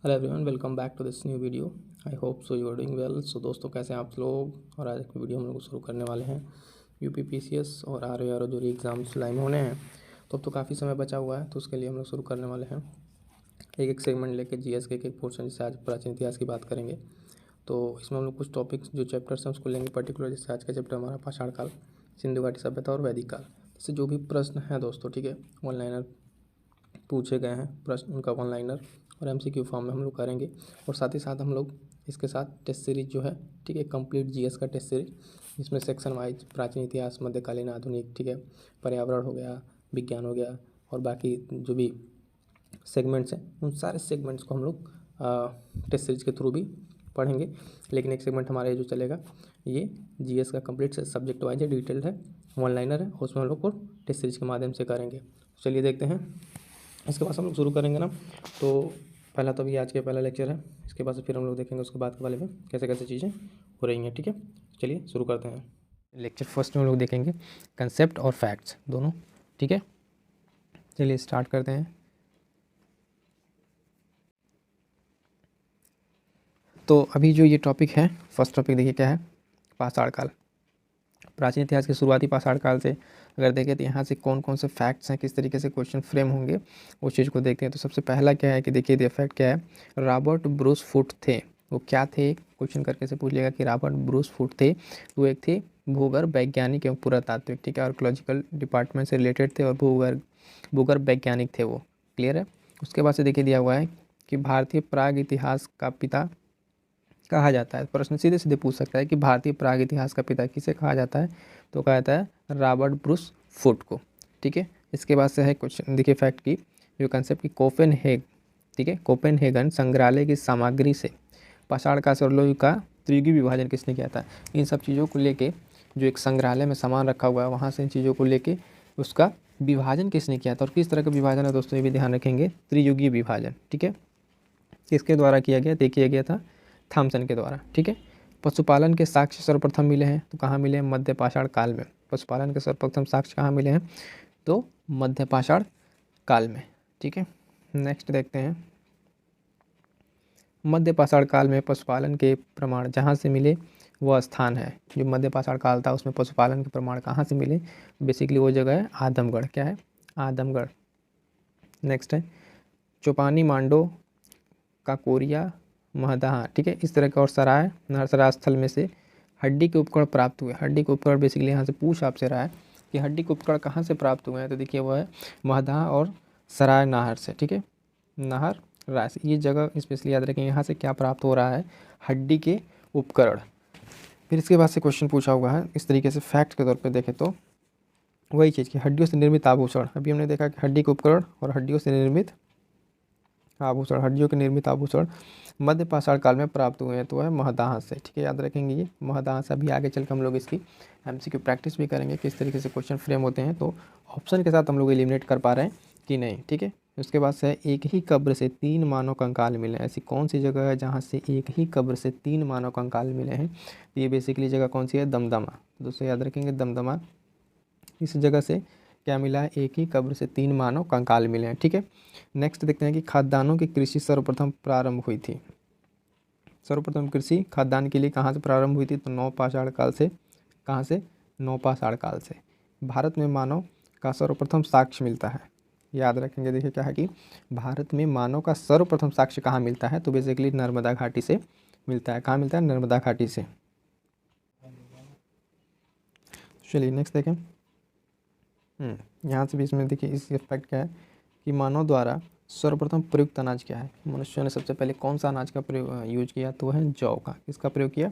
Hello everyone, welcome back to this new video. I hope so you are doing well. So दोस्तों, कैसे हैं आप लोग। और आज की वीडियो हम लोग शुरू करने वाले हैं यूपी पीसीएस और आर जो एग्ज़ाम्स जुलाई में होने हैं। तो अब तो काफ़ी समय बचा हुआ है, तो उसके लिए हम लोग शुरू करने वाले हैं एक एक सेगमेंट लेके जीएस के एक पोर्शन। जैसे आज प्राचीन इतिहास की बात करेंगे, तो इसमें हम लोग कुछ टॉपिक्स जो चैप्टर्स हैं उसको लेंगे पर्टिकुलर। जैसे आज का चैप्टर हमारा पाषाण काल, सिंधु घाटी सभ्यता और वैदिक काल। जैसे जो भी प्रश्न हैं दोस्तों, ठीक है, ऑनलाइनर पूछे गए हैं प्रश्न, उनका वन लाइनर और एमसीक्यू फॉर्म में हम लोग करेंगे। और साथ ही साथ हम लोग इसके साथ टेस्ट सीरीज जो है, ठीक है, कंप्लीट जीएस का टेस्ट सीरीज, जिसमें सेक्शन वाइज प्राचीन इतिहास, मध्यकालीन, आधुनिक, ठीक है, पर्यावरण हो गया, विज्ञान हो गया, और बाकी जो भी सेगमेंट्स हैं उन सारे सेगमेंट्स को हम लोग टेस्ट सीरीज के थ्रू भी पढ़ेंगे। लेकिन एक सेगमेंट हमारा ये जो चलेगा, ये जीएस का कंप्लीट सब्जेक्ट वाइज है, डिटेल्ड है, वन लाइनर है, उसमें हम लोग को टेस्ट सीरीज के माध्यम से करेंगे। चलिए देखते हैं। इसके बाद हम लोग शुरू करेंगे ना, तो पहला तो अभी आज के पहला लेक्चर है। इसके बाद से फिर हम लोग देखेंगे उसके बाद के वाले में कैसे कैसे चीज़ें हो रही हैं, ठीक है। चलिए शुरू करते हैं। लेक्चर फर्स्ट में हम लोग देखेंगे कंसेप्ट और फैक्ट्स दोनों, ठीक है। चलिए स्टार्ट करते हैं। तो अभी जो ये टॉपिक है, फर्स्ट टॉपिक देखिए क्या है, पाषाण काल। प्राचीन इतिहास के शुरुआती पाषाण काल से अगर देखें तो यहाँ से कौन कौन से फैक्ट्स हैं, किस तरीके से क्वेश्चन फ्रेम होंगे, उस चीज़ को देखते हैं। तो सबसे पहला क्या है कि देखिए फैक्ट क्या है, रॉबर्ट ब्रूस फुट थे। वो क्या थे, क्वेश्चन करके से पूछ लेगा कि रॉबर्ट ब्रूस फुट थे, तो एक थे भूगर्भ वैज्ञानिक एवं पुरातात्विक, ठीक है, आर्कोलॉजिकल डिपार्टमेंट से रिलेटेड थे और भूगर्भ वैज्ञानिक थे वो, क्लियर है। उसके बाद से देखिए दिया हुआ है कि भारतीय प्राग इतिहास का पिता कहा जाता है। प्रश्न सीधे सीधे पूछ सकता है कि भारतीय प्राग इतिहास का पिता किसे कहा जाता है, तो कहा जाता है रॉबर्ट ब्रूस फुट को, ठीक है। इसके बाद से है कुछ देखिए फैक्ट की जो कंसेप्ट की कोपेनहेग, ठीक है, कोपेनहेगन संग्रहालय की सामग्री से पाषाण का स्वरलोह का त्रियुगी विभाजन किसने किया था। इन सब चीज़ों को लेके जो एक संग्रहालय में सामान रखा हुआ है, वहाँ से इन चीज़ों को लेके उसका विभाजन किसने किया था और किस तरह का विभाजन है दोस्तों, ये भी ध्यान रखेंगे, त्रियुगी विभाजन, ठीक है। किसके द्वारा किया गया, देखिए गया था थॉमसन के द्वारा, ठीक है। पशुपालन के साक्ष्य सर्वप्रथम मिले हैं, तो कहाँ मिले हैं, मध्य पाषाण काल में। पशुपालन के सर्वप्रथम साक्ष्य कहाँ मिले हैं, तो मध्य पाषाण काल में, ठीक है। नेक्स्ट देखते हैं, मध्य पाषाण काल में पशुपालन के प्रमाण जहाँ से मिले वह स्थान है। जो मध्य पाषाण काल था उसमें पशुपालन के प्रमाण कहाँ से मिले, बेसिकली वो जगह है आदमगढ़, क्या है, आदमगढ़। नेक्स्ट है चौपानी मांडो काकोरिया महदाहा, ठीक है, इस तरह के और सराय नरसराय स्थल में से हड्डी के उपकरण प्राप्त हुए। हड्डी के उपकरण बेसिकली यहाँ से पूछ आपसे रहा है कि हड्डी के उपकरण कहाँ से प्राप्त हुए हैं, तो देखिए वो है महदाहा और सराय नाहर से, ठीक है, नाहर राय से। ये जगह स्पेशली याद रखें, यहाँ से क्या प्राप्त हो रहा है, हड्डी के उपकरण। फिर इसके बाद से क्वेश्चन पूछा हुआ है इस तरीके से, फैक्ट के तौर पर देखें तो वही चीज़ कि हड्डियों से निर्मित आभूषण, अभी हमने देखा कि हड्डी के उपकरण और हड्डियों से निर्मित आभूषण, हड्डियों के निर्मित आभूषण मध्य पाषाण काल में प्राप्त हुए हैं, तो है महदाह से, ठीक है, याद रखेंगे ये महदाह से। अभी आगे चल के हम लोग इसकी एमसीक्यू प्रैक्टिस भी करेंगे, किस तरीके से क्वेश्चन फ्रेम होते हैं, तो ऑप्शन के साथ हम लोग एलिमिनेट कर पा रहे हैं कि नहीं, ठीक है। उसके बाद से एक ही कब्र से 3 मानव कंकाल मिले। ऐसी कौन सी जगह है जहाँ से एक ही कब्र से 3 मानव कंकाल मिले हैं, तो ये बेसिकली जगह कौन सी है, दमदमा। दोस्तों याद रखेंगे दमदमा, इस जगह से क्या मिला है, एक ही कब्र से 3 मानव कंकाल मिले हैं, ठीक है। नेक्स्ट देखते हैं कि खाद्यान्नों की कृषि सर्वप्रथम प्रारंभ हुई थी। सर्वप्रथम कृषि खाद्यान्न के लिए कहाँ से प्रारंभ हुई थी, तो नवपाषाण काल से। कहाँ से, नवपाषाण काल से। भारत में मानव का सर्वप्रथम साक्ष्य मिलता है, याद रखेंगे। देखिए क्या है कि भारत में मानव का सर्वप्रथम साक्ष्य कहाँ मिलता है, तो बेसिकली नर्मदा घाटी से मिलता है। कहाँ मिलता है, नर्मदा घाटी से। चलिए नेक्स्ट देखें। यहाँ से भी इसमें देखिए इस फैक्ट क्या है कि मानव द्वारा सर्वप्रथम प्रयुक्त अनाज क्या है। मनुष्यों ने सबसे पहले कौन सा अनाज का प्रयोग यूज किया, तो है जौ का। किसका प्रयोग किया,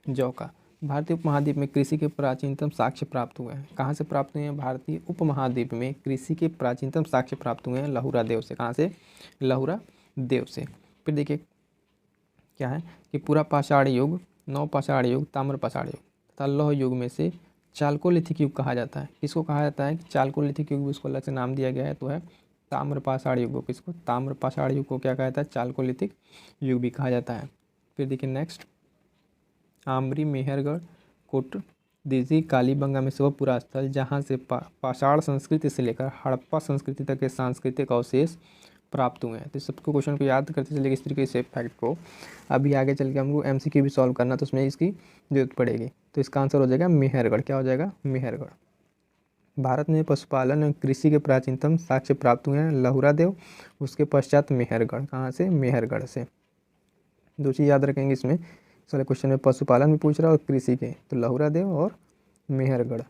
जौ का। भारतीय उपमहाद्वीप में कृषि के प्राचीनतम साक्ष्य प्राप्त हुए हैं। कहाँ से प्राप्त हुए हैं, भारतीय उपमहाद्वीप में कृषि के प्राचीनतम साक्ष्य प्राप्त हुए हैं लहुरा देव से। कहाँ से, लहुरा देव से। फिर देखिए क्या है कि पूरा पाषाण युग, नवपाषाण युग, ताम्रपाषाण युग तथा लौह युग में से चालकोलिथिक युग कहा जाता है। किसको कहा जाता है, चालकोलिथिक युग भी उसको अलग से नाम दिया गया है, तो है ताम्रपाषाण युग को। किसको, ताम्रपाषाण युग को क्या कहा जाता है, चालकोलिथिक युग भी कहा जाता है। फिर देखिए नेक्स्ट, आमरी, मेहरगढ़, कोट दिजी, कालीबंगा में से वह पूरा स्थल जहाँ से पाषाण संस्कृति से लेकर हड़प्पा संस्कृति तक के सांस्कृतिक अवशेष प्राप्त हुए हैं। तो सबको क्वेश्चन को याद करते चलिए इस तरीके से फैक्ट को। अभी आगे चल के हमको MCQ भी सॉल्व करना, तो उसमें इसकी जरूरत पड़ेगी। तो इसका आंसर हो जाएगा मेहरगढ़। क्या हो जाएगा? मेहरगढ़। भारत में पशुपालन और कृषि के प्राचीनतम साक्ष्य प्राप्त हुए हैं लहुरा देव, उसके पश्चात मेहरगढ़। कहाँ से? मेहरगढ़ से। दो चीज़ याद रखेंगे इसमें, सारे क्वेश्चन में पशुपालन भी पूछ रहा है और कृषि के, तो लहुरा देव और मेहरगढ़।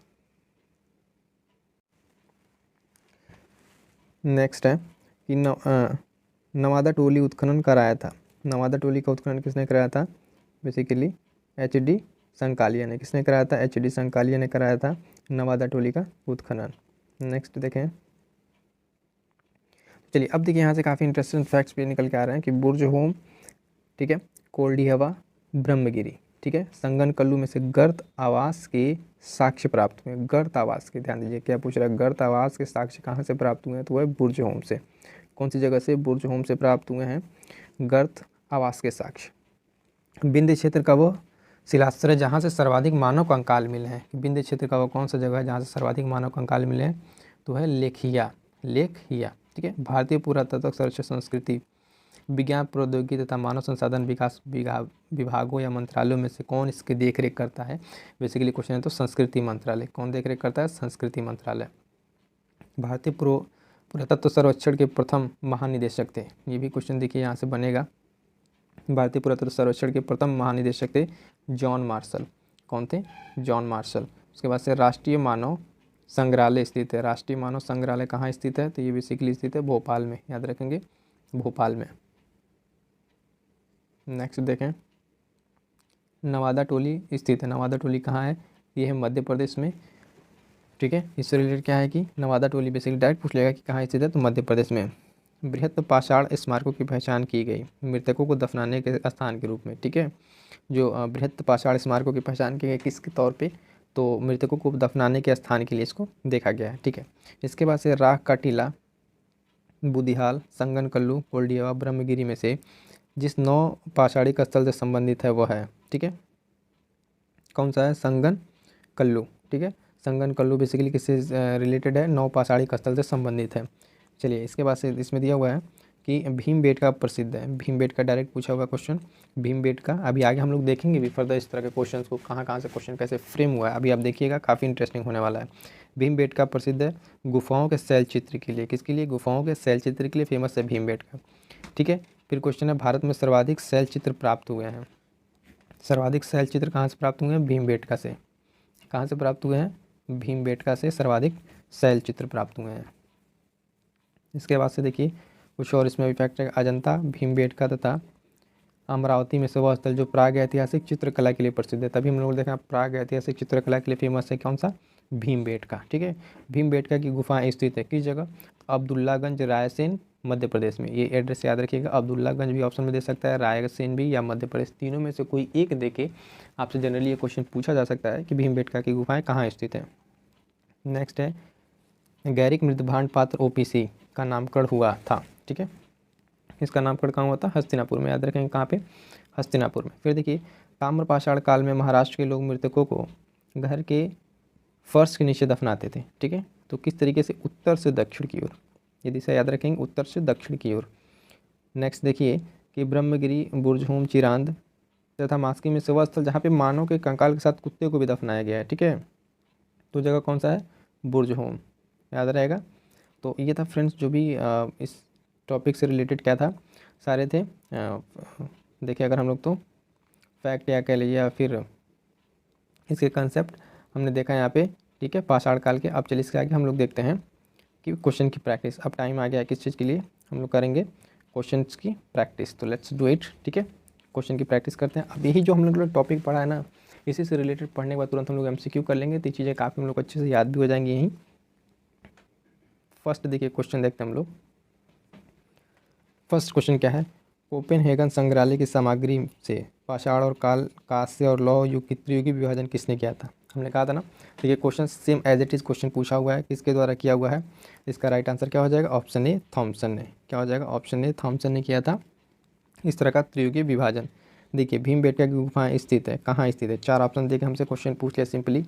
नेक्स्ट है कि नवादा टोली उत्खनन कराया था। नवादा टोली का उत्खनन किसने कराया था? बेसिकली HD संकालिया ने। किसने कराया था? HD संकालिया ने कराया था नवादा टोली का उत्खनन। नेक्स्ट देखें, चलिए अब देखिए यहाँ से काफ़ी इंटरेस्टिंग फैक्ट्स भी निकल के आ रहे हैं कि बुर्ज होम, ठीक है, कोल्डी हवा, ब्रह्मगिरी, ठीक है, संगन कल्लू में से गर्त आवास के साक्ष्य प्राप्त हुए। गर्त आवास के, ध्यान दीजिए क्या पूछ रहा है, गर्त आवास के साक्ष्य कहाँ से प्राप्त हुए हैं? तो वह बुर्ज होम से। कौन सी जगह से? बुर्ज होम से प्राप्त हुए हैं गर्त आवास के साक्ष्य। विंध्य क्षेत्र का वो शिलाश्रय जहाँ से सर्वाधिक मानव कंकाल मिले हैं। विंध्य क्षेत्र का वो कौन सा जगह है जहाँ से सर्वाधिक मानव कंकाल मिले हैं? तो है लेखिया, लेखिया, ठीक है। भारतीय पुरातत्व सर्वेक्षण संस्कृति विज्ञान प्रौद्योगिकी तथा मानव संसाधन विकास विभागों या मंत्रालयों में से कौन इसकी देखरेख करता है? बेसिकली क्वेश्चन है तो संस्कृति मंत्रालय। कौन देखरेख करता है? संस्कृति मंत्रालय। भारतीय पुरातत्व सर्वेक्षण के प्रथम महानिदेशक थे। ये भी क्वेश्चन देखिए यहाँ से बनेगा। भारतीय पुरातत्व सर्वेक्षण के प्रथम महानिदेशक थे जॉन मार्शल। कौन थे? John Marshall. उसके बाद से राष्ट्रीय मानव संग्रहालय स्थित है। राष्ट्रीय मानव संग्रहालय कहाँ स्थित है? तो ये बेसिकली स्थित है भोपाल में, याद रखेंगे, भोपाल में। नेक्स्ट देखें, नवादा टोली स्थित है। नवादा टोली कहाँ है? ये है मध्य प्रदेश में, ठीक है। इससे रिलेटेड क्या है कि नवादा टोली बेसिकली डायरेक्ट पूछ लेगा कि कहाँ स्थित है, तो मध्य प्रदेश में। बृहत् पाषाण स्मारकों की पहचान की गई मृतकों को दफनाने के स्थान के रूप में, ठीक है। जो बृहत् पाषाण स्मारकों की पहचान की गई किसके तौर पे? तो मृतकों को दफनाने के स्थान के लिए इसको देखा गया है, ठीक है। इसके बाद से राख का टीला, बुदिहाल, संगन कल्लू, कोल्डियावा, ब्रह्मगिरी में से जिस 9 पाषाणिक स्थल से संबंधित है वह है, ठीक है, कौन सा है? संगन कल्लू, ठीक है। संगन कल्लू बेसिकली किससे रिलेटेड है? 9 पाषाणिक स्थल से संबंधित है। चलिए इसके बाद से इसमें दिया हुआ है कि भीमबेटका प्रसिद्ध है। भीमबेटका डायरेक्ट पूछा हुआ क्वेश्चन, भीमबेटका। अभी आगे हम लोग देखेंगे भी फर्दर इस तरह के क्वेश्चन को, कहाँ कहाँ से क्वेश्चन कैसे फ्रेम हुआ है, अभी आप देखिएगा, काफ़ी इंटरेस्टिंग होने वाला है। भीमबेटका प्रसिद्ध है गुफाओं के शैल चित्र के लिए। किसके लिए? गुफाओं के शैल चित्र के लिए फेमस है भीमबेटका, ठीक है। फिर क्वेश्चन है भारत में सर्वाधिक शैल चित्र प्राप्त हुए हैं। सर्वाधिक शैल चित्र कहाँ से प्राप्त हुए हैं? भीमबेटका से। कहाँ से प्राप्त हुए हैं? भीमबेटका से सर्वाधिक शैल चित्र प्राप्त हुए हैं। इसके बाद से देखिए कुछ और इसमें भी फैक्ट है। अजंता, भीमबेटका तथा अमरावती में से वह स्थल जो प्राग ऐतिहासिक चित्रकला के लिए प्रसिद्ध है। तभी हम लोग देखा प्राग ऐतिहासिक चित्रकला के लिए फेमस है कौन सा? भीमबेटका, ठीक है। भीमबेटका की गुफाएं स्थित है किस जगह? अब्दुल्लागंज, रायसेन, मध्य प्रदेश में। ये एड्रेस याद रखिएगा। अब्दुल्लागंज भी ऑप्शन में दे सकता है, रायसेन भी, या मध्य प्रदेश, तीनों में से कोई एक देके आपसे जनरली ये क्वेश्चन पूछा जा सकता है कि भीमबेटका की गुफाएं कहाँ स्थित है। नेक्स्ट है गैरिक मृदभांड पात्र OPC का नामकरण हुआ था, ठीक है। इसका नामकरण कहाँ हुआ था? हस्तिनापुर में, याद रखेंगे कहाँ पे? हस्तिनापुर में। फिर देखिए ताम्रपाषाण काल में महाराष्ट्र के लोग मृतकों को घर के फर्श के नीचे दफनाते थे, ठीक है। तो किस तरीके से? उत्तर से दक्षिण की ओर। ये दिशा याद रखेंगे, उत्तर से दक्षिण की ओर। नेक्स्ट देखिए कि ब्रह्मगिरी, बुर्जहोम, चिरांद तथा मास्की में से वह स्थल जहाँ पे मानव के कंकाल के साथ कुत्ते को भी दफनाया गया है, ठीक है। तो जगह कौन सा है? बुर्जहोम, याद रहेगा। तो ये था फ्रेंड्स जो भी इस टॉपिक से रिलेटेड क्या था, सारे थे। देखिए अगर हम लोग तो फैक्ट या कह लीजिए या फिर इसके कंसेप्ट हमने देखा यहाँ पे, ठीक है, पाषाण काल के। अब चलिए इसके आगे हम लोग देखते हैं कि क्वेश्चन की प्रैक्टिस। अब टाइम आ गया है किस चीज़ के लिए? हम लोग करेंगे क्वेश्चंस की प्रैक्टिस। तो लेट्स डू इट, ठीक है। क्वेश्चन की प्रैक्टिस करते हैं। अब यही जो हम लोग टॉपिक पढ़ा है ना, इसी से रिलेटेड पढ़ने के बाद तुरंत हम लोग MCQ कर लेंगे, तो ये चीज़ें काफ़ी हम लोग अच्छे से याद भी हो जाएंगी यहीं। फर्स्ट देखिए क्वेश्चन देखते हैं हम लोग। फर्स्ट क्वेश्चन क्या है? कोपेनहेगन संग्रहालय की सामग्री से पाषाण और कांस्य और लौह युग की त्रियुगी विभाजन किसने किया था? हमने कहा था ना। तो ये question same as it is question पूछा हुआ है, किसके द्वारा किया हुआ है? इसका राइट आंसर क्या हो जाएगा? ऑप्शन ए, थॉमसन ने। क्या हो जाएगा? ऑप्शन ए, थॉमसन ने किया था इस तरह का त्रियुगी विभाजन। देखिए भीमबेटका की गुफाएं स्थित है, कहाँ स्थित है? 4 ऑप्शन देके हमसे क्वेश्चन पूछ लिया सिंपली।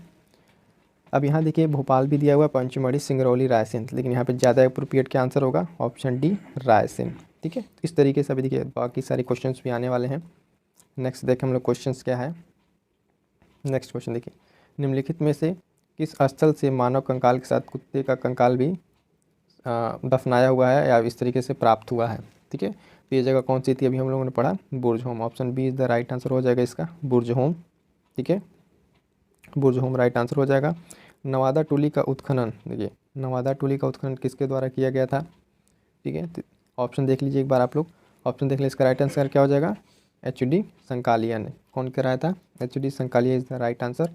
अब यहाँ देखिए भोपाल भी दिया हुआ है, पंचमढ़ी, सिंगरौली, रायसेन, लेकिन यहाँ पे ज़्यादा अप्रोप्रिएट क्या आंसर होगा, ऑप्शन डी रायसेन। ठीक है, इस तरीके से अभी देखिए बाकी सारे क्वेश्चंस भी आने वाले हैं। नेक्स्ट देखें हम लोग क्वेश्चंस क्या है। नेक्स्ट क्वेश्चन देखिए, निम्नलिखित में से किस स्थल से मानव कंकाल के साथ कुत्ते का कंकाल भी दफनाया हुआ है या इस तरीके से प्राप्त हुआ है। ठीक है, तो ये जगह कौन सी थी, अभी हम लोगों ने पढ़ा बुर्ज होम, option B is the right answer हो जाएगा इसका, बुर्ज होम। ठीक है, बुर्ज होम राइट आंसर हो जाएगा। नवादा टोली का उत्खनन, देखिए नवादा टोली का उत्खनन किसके द्वारा किया गया था। ठीक है, तो ऑप्शन देख लीजिए एक बार आप लोग, ऑप्शन देख लीजिए, इसका राइट आंसर क्या हो जाएगा, एच.डी. संकालिया ने। कौन कराया था, H D. Sankalia is the right answer.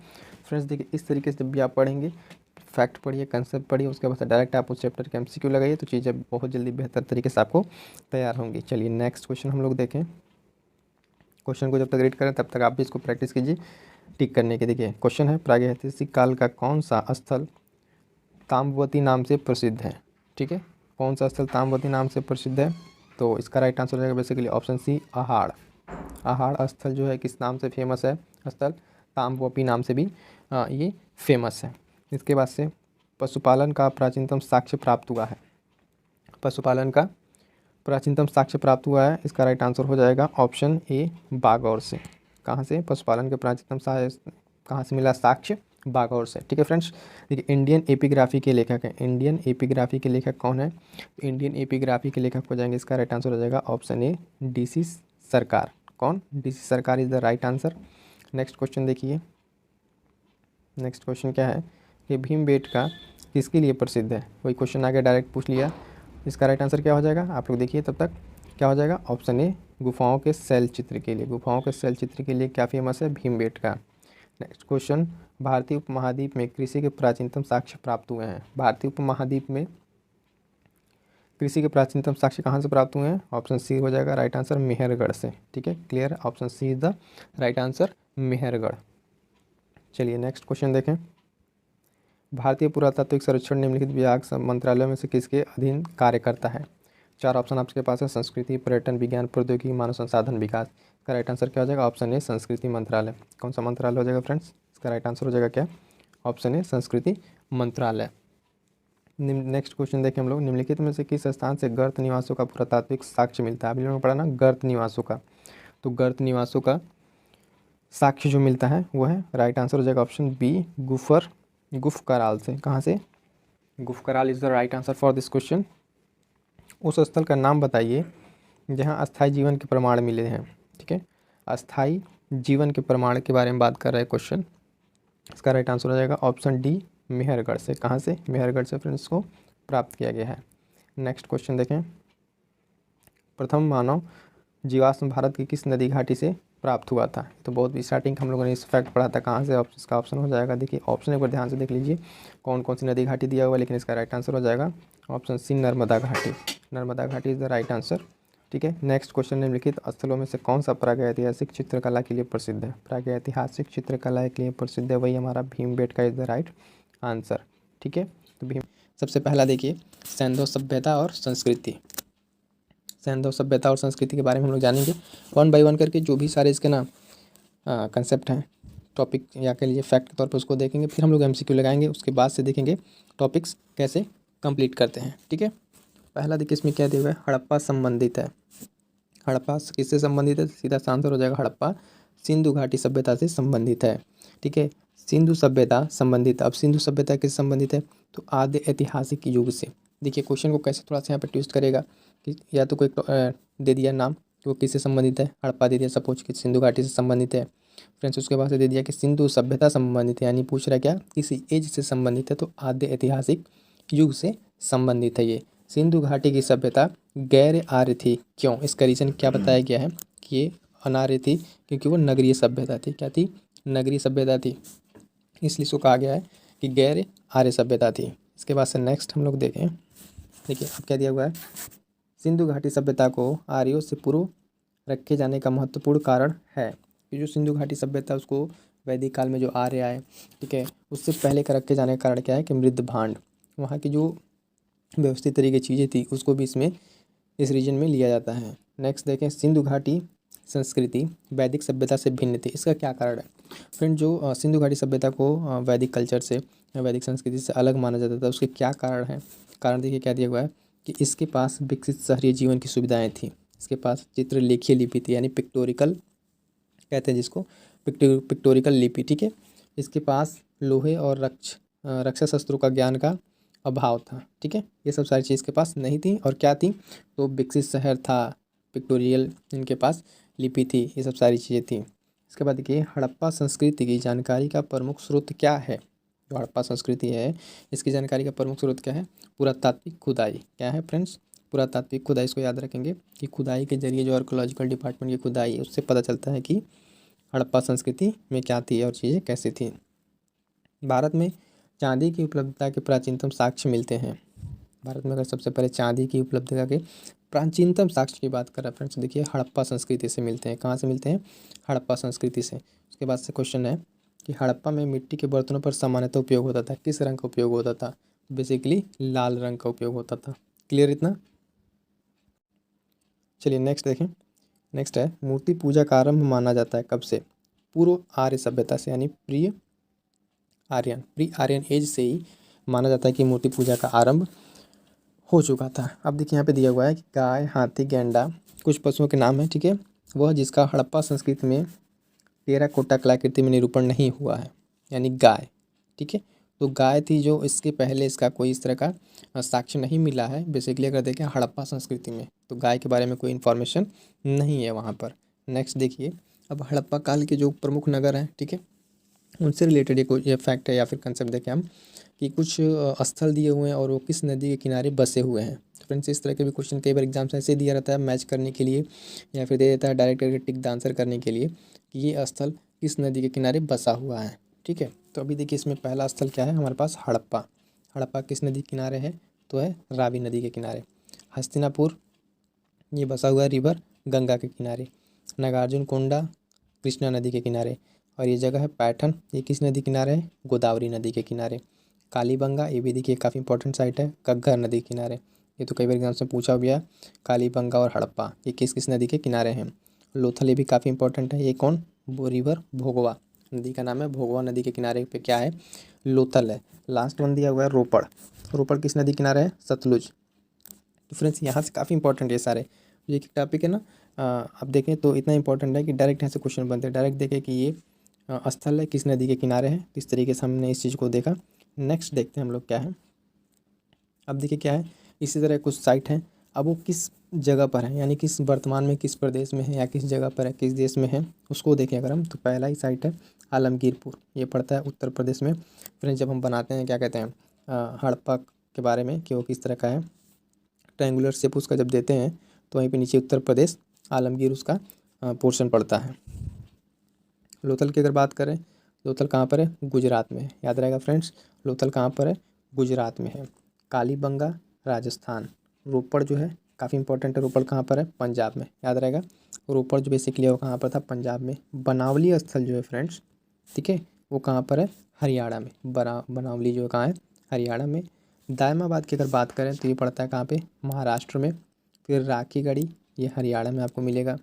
Friends देखिए इस तरीके से जब भी आप पढ़ेंगे, फैक्ट पढ़िए, कंसेप्ट पढ़िए, उसके बाद डायरेक्ट आप उस चैप्टर के एमसीक्यू लगाइए, तो चीज़ें बहुत जल्दी बेहतर तरीके से आपको तैयार होंगी। चलिए नेक्स्ट क्वेश्चन हम लोग देखें। क्वेश्चन को जब तक रीड करें तब तक आप भी इसको प्रैक्टिस कीजिए टिक करने के। देखिए क्वेश्चन है, प्रागैतिहासिक काल का कौन सा स्थल ताम्रवती नाम से प्रसिद्ध है। ठीक है, कौन सा स्थल ताम्रवती नाम से प्रसिद्ध है, तो इसका राइट आंसर हो जाएगा बेसिकली ऑप्शन सी, अहाड़। अहाड़ स्थल जो है किस नाम से फेमस है, स्थल ताम्रवती नाम से भी ये फेमस है। इसके बाद से पशुपालन का प्राचीनतम साक्ष्य प्राप्त हुआ है, पशुपालन का प्राचीनतम साक्ष्य प्राप्त हुआ है, इसका राइट आंसर हो जाएगा ऑप्शन ए, बागौर से। कहाँ से, पशुपालन के प्राचीनतम कहाँ से मिला साक्ष्य, बागौर से। ठीक है फ्रेंड्स, देखिए इंडियन एपिग्राफी के लेखक हैं, इंडियन एपिग्राफी के लेखक कौन है, इंडियन एपिग्राफी के लेखक हो जाएंगे, इसका राइट आंसर हो जाएगा ऑप्शन ए, डी.सी. सरकार। कौन, डी.सी. सरकार is the right answer. Next question देखिए, नेक्स्ट क्वेश्चन क्या है कि भीमबेटका किसके लिए प्रसिद्ध है, वही क्वेश्चन आगे डायरेक्ट पूछ लिया, इसका राइट आंसर क्या हो जाएगा, आप लोग देखिए तब तक, क्या हो जाएगा ऑप्शन ए, गुफाओं के शैल चित्र के लिए, गुफाओं के शैल चित्र के लिए क्या फेमस है, भीमबेटका। नेक्स्ट क्वेश्चन, भारतीय उपमहाद्वीप में कृषि के प्राचीनतम साक्ष्य प्राप्त हुए हैं, भारतीय उपमहाद्वीप में कृषि के प्राचीनतम साक्ष्य कहाँ से प्राप्त हुए हैं, ऑप्शन सी हो जाएगा राइट आंसर, मेहरगढ़ से। ठीक है, clear, option C is the right answer, Mehrgarh. चलिए नेक्स्ट क्वेश्चन देखें, भारतीय पुरातात्विक सर्वेक्षण निम्नलिखित विभाग मंत्रालयों में से किसके अधीन कार्य करता है। चार ऑप्शन आपके पास है, संस्कृति, पर्यटन, विज्ञान प्रौद्योगिकी, मानव संसाधन विकास। इसका राइट आंसर क्या हो जाएगा, ऑप्शन ए, संस्कृति मंत्रालय। कौन सा मंत्रालय हो जाएगा फ्रेंड्स, इसका राइट आंसर हो जाएगा क्या, ऑप्शन ए, संस्कृति मंत्रालय। नेक्स्ट क्वेश्चन देखें हम लोग, निम्नलिखित में से किस स्थान से गर्त निवासों का पुरातात्विक साक्ष्य मिलता है। अभी लोगों ने पढ़ा ना गर्त निवासों का, तो गर्त निवासों का साक्ष्य जो मिलता है वो है, राइट आंसर हो जाएगा ऑप्शन बी, गुफकराल से। कहाँ से, Gufkral is the right answer for this question. उस स्थल का नाम बताइए जहाँ अस्थायी जीवन के प्रमाण मिले हैं। ठीक है, अस्थायी जीवन के प्रमाण के बारे में बात कर रहा है क्वेश्चन, इसका राइट आंसर हो जाएगा ऑप्शन डी, मेहरगढ़ से। कहाँ से, मेहरगढ़ से फ्रेंड्स को प्राप्त किया गया है। नेक्स्ट क्वेश्चन देखें, प्रथम मानव जीवाश्म भारत की किस नदी घाटी से प्राप्त हुआ था। तो बहुत स्टार्टिंग हम लोगों ने इस फैक्ट पढ़ा था, कहाँ से, इसका ऑप्शन हो जाएगा, देखिए ऑप्शन एक बार ध्यान से देख लीजिए कौन कौन सी नदी घाटी दिया हुआ है, लेकिन इसका राइट आंसर हो जाएगा ऑप्शन सी, नर्मदा घाटी। नर्मदा घाटी इज़ द राइट आंसर। ठीक है, नेक्स्ट क्वेश्चन, निम्नलिखित स्थलों में से कौन सा प्रागैतिहासिक चित्रकला के लिए प्रसिद्ध है। प्रागैतिहासिक चित्रकला के लिए प्रसिद्ध है, वही हमारा Bhimbetka is the right answer. ठीक है, तो भीम, सबसे पहला देखिए सैंधव सभ्यता और संस्कृति, सैंधव सभ्यता और संस्कृति के बारे में हम लोग जानेंगे वन बाय वन करके, जो भी सारे इसके ना कंसेप्ट हैं, टॉपिक या के लिए फैक्ट के तौर पर उसको देखेंगे, फिर हम लोग एमसीक्यू लगाएंगे, उसके बाद से देखेंगे टॉपिक्स कैसे कंप्लीट करते हैं। ठीक है, पहला देखिए इसमें क्या दिया हुआ है, हड़प्पा संबंधित है। हड़प्पा किससे संबंधित है, सीधा आंसर हो जाएगा हड़प्पा सिंधु घाटी सभ्यता से संबंधित है। ठीक है, सिंधु सभ्यता संबंधित, अब सिंधु सभ्यता किससे संबंधित है, तो आद्य ऐतिहासिक युग से। देखिए क्वेश्चन को कैसे थोड़ा सा यहाँ पर ट्विस्ट करेगा कि या तो कोई दे दिया नाम कि वो किससे संबंधित है, हड़प्पा दे दिया सपोज कि सिंधु घाटी से संबंधित है फ्रेंड्स, उसके बाद से दे दिया कि सिंधु सभ्यता संबंधित है, यानी पूछ रहा है क्या, किसी एज से संबंधित है, तो आद्य ऐतिहासिक युग से संबंधित है ये। सिंधु घाटी की सभ्यता गैर आर्य थी, क्यों, इसका रीज़न क्या बताया गया है कि ये अनार्य थी क्योंकि वो नगरीय सभ्यता थी। क्या थी, नगरीय सभ्यता थी, इसलिए इसको कहा गया है कि गैर आर्य सभ्यता थी। इसके बाद से नेक्स्ट हम लोग देखें, देखिए अब क्या दिया हुआ है, सिंधु घाटी सभ्यता को आर्यों से पूर्व रखे जाने का महत्वपूर्ण कारण है कि जो सिंधु घाटी सभ्यता उसको वैदिक काल में जो आर्य आए, ठीक है, उससे पहले का रखे जाने का कारण क्या है कि मृद भांड, वहाँ की जो व्यवस्थित तरीके की चीज़ें थी उसको भी इसमें इस रीजन में लिया जाता है। नेक्स्ट देखें, सिंधु घाटी संस्कृति वैदिक सभ्यता से भिन्न थी, इसका क्या कारण है फ्रेंड, जो सिंधु घाटी सभ्यता को वैदिक कल्चर से वैदिक संस्कृति से अलग माना जाता था, उसके क्या कारण है? कारण देखिए क्या दिया हुआ है कि इसके पास विकसित शहरी जीवन की सुविधाएं थी, इसके पास चित्रलेखीय लिपि थी यानी पिक्टोरिकल कहते हैं जिसको, पिक्टोरिकल लिपि, ठीक है। इसके पास लोहे और रक्षा शस्त्रों का ज्ञान का अभाव था, ठीक है। ये सब सारी चीज़ के पास नहीं थी, और क्या थी? तो विकसित शहर था, पिक्टोरियल इनके पास लिपि थी, ये सब सारी चीज़ें थी। इसके बाद देखिए हड़प्पा संस्कृति की जानकारी का प्रमुख स्रोत क्या है? जो हड़प्पा संस्कृति है इसकी जानकारी का प्रमुख स्रोत क्या है? पुरातात्विक खुदाई। क्या है फ्रेंड्स? पुरातात्विक खुदाई। इसको याद रखेंगे कि खुदाई के जरिए जो आर्कोलॉजिकल डिपार्टमेंट की खुदाई है उससे पता चलता है कि हड़प्पा संस्कृति में क्या थी और चीज़ें कैसी थी। भारत में चांदी की उपलब्धता के प्राचीनतम साक्ष्य मिलते हैं। भारत में अगर सबसे पहले चांदी की उपलब्धता के प्राचीनतम साक्ष्य की बात करें फ्रेंड्स, देखिए हड़प्पा संस्कृति से मिलते हैं। कहाँ से मिलते हैं? हड़प्पा संस्कृति से। उसके बाद से क्वेश्चन है कि हड़प्पा में मिट्टी के बर्तनों पर सामान्यतः उपयोग होता था, किस रंग का उपयोग होता था? बेसिकली लाल रंग का उपयोग होता था। क्लियर इतना? चलिए नेक्स्ट देखें। नेक्स्ट है मूर्ति पूजा का आरंभ माना जाता है कब से? पूर्व आर्य सभ्यता से, यानी प्री आर्यन एज से ही माना जाता है कि मूर्ति पूजा का आरंभ हो चुका था। अब देखिए यहाँ पे दिया हुआ है कि गाय, हाथी, गैंडा कुछ पशुओं के नाम है, ठीक है। वह जिसका हड़प्पा संस्कृति में टेराकोटा कलाकृति में निरूपण नहीं हुआ है, यानी गाय, ठीक है। तो गाय थी जो इसके पहले इसका कोई इस तरह का साक्ष्य नहीं मिला है। बेसिकली अगर देखें हड़प्पा संस्कृति में तो गाय के बारे में कोई इन्फॉर्मेशन नहीं है वहाँ पर। नेक्स्ट देखिए, अब हड़प्पा काल के जो प्रमुख नगर हैं, ठीक है, उनसे रिलेटेड ये फैक्ट है या फिर कंसेप्ट देखें हम कि कुछ स्थल दिए हुए हैं और वो किस नदी के किनारे बसे हुए हैं। तो फ्रेंड्स इस तरह के भी क्वेश्चन कई बार एग्जाम्स ऐसे दिया रहता है मैच करने के लिए, या फिर दे देता है डायरेक्ट करके टिक द आंसर करने के लिए कि ये स्थल किस नदी के किनारे बसा हुआ है, ठीक है। तो अभी देखिए इसमें पहला स्थल क्या है हमारे पास? हड़प्पा। हड़प्पा किस नदी के किनारे है? तो है रावी नदी के किनारे। हस्तिनापुर ये बसा हुआ है रिवर गंगा के किनारे। नागार्जुन कोंडा कृष्णा नदी के किनारे। और ये जगह है पैठन, ये किस नदी किनारे है? गोदावरी नदी के किनारे। कालीबंगा ये भी देखिए काफ़ी इंपॉर्टेंट साइट है, घग्गर नदी के किनारे। ये तो कई बार एग्जाम से पूछा भी है। कालीबंगा और हड़प्पा ये किस किस नदी के किनारे हैं? लोथल ये भी काफ़ी इंपॉर्टेंट है। ये कौन? वो रिवर भोगवा नदी का नाम है। भोगवा नदी के किनारे पे क्या है? लोथल है। लास्ट वन दिया हुआ है रोपड़। रोपड़ किस नदी किनारे है? सतलुज। तो फ्रेंड्स यहाँ से काफ़ी इंपॉर्टेंट है सारे ये टॉपिक है ना। अब देखें तो इतना इंपॉर्टेंट है कि डायरेक्ट यहाँ से क्वेश्चन बनते हैं। डायरेक्ट देखें कि ये स्थल है किस नदी के किनारे है। तो इस तरीके से हमने इस चीज़ को देखा। नेक्स्ट देखते हैं हम लोग क्या है। अब देखिए क्या है, इसी तरह कुछ साइट हैं। अब वो किस जगह पर है, यानी किस वर्तमान में किस प्रदेश में है या किस जगह पर है, किस देश में है, उसको देखें अगर हम। तो पहला ही साइट है आलमगीरपुर, ये पड़ता है उत्तर प्रदेश में। फ्रेंड्स जब हम बनाते हैं क्या कहते हैं हड़प्पा के बारे में कि वो किस तरह का है, ट्रायंगुलर शेप उसका जब देते हैं तो वहीं पे नीचे उत्तर प्रदेश आलमगीर उसका पोर्शन पड़ता है। लोथल की अगर बात करें, लोथल कहाँ पर है? गुजरात में है। याद रहेगा फ्रेंड्स, लोथल कहाँ पर है? गुजरात में है। कालीबंगा राजस्थान। रोपड़ जो है काफ़ी इंपॉर्टेंट है। रोपड़ कहाँ पर है? पंजाब में। याद रहेगा रोपड़ जो बेसिकली है वो कहाँ पर था? पंजाब में। बनावली स्थल जो है फ्रेंड्स, ठीक है, वो कहाँ पर है? हरियाणा में। बनावली जो है कहाँ है? हरियाणा में। दायमाबाद की अगर बात करें तो ये पड़ता है कहाँ पे? महाराष्ट्र में। फिर राखीगढ़ी ये हरियाणा में आपको मिलेगा।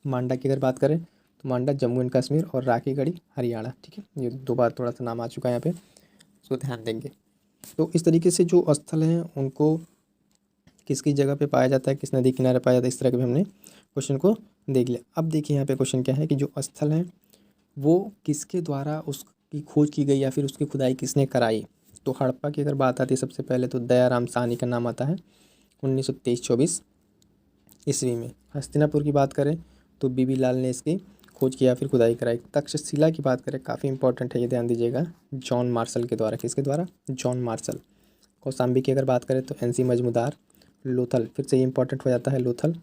मांडा की अगर बात करें तो मांडा जम्मू एंड कश्मीर और राखीगढ़ी हरियाणा, ठीक है। ये दो बार थोड़ा सा नाम आ चुका है यहाँ पे, उसको ध्यान देंगे। तो इस तरीके से जो स्थल हैं उनको किस किस जगह पे पाया जाता है, किस नदी किनारे पाया जाता है, इस तरह के भी हमने क्वेश्चन को देख लिया। अब देखिए यहाँ पे क्वेश्चन क्या है कि जो स्थल हैं वो किसके द्वारा उसकी खोज की गई या फिर उसकी खुदाई किसने कराई। तो हड़प्पा की अगर बात आती है सबसे पहले तो दयाराम साहनी का नाम आता है 1923-24 ईस्वी में। हस्तिनापुर की बात करें तो बीबी लाल ने इसकी खोज किया फिर खुदाई कराई। तक्षशिला की बात करें काफ़ी इंपॉर्टेंट है, ये ध्यान दीजिएगा, जॉन मार्शल के द्वारा। किसके द्वारा? John Marshall. कौशाम्बी की अगर बात करें तो एनसी मजमूदार। लोथल फिर से ये इंपॉर्टेंट हो जाता है, लोथल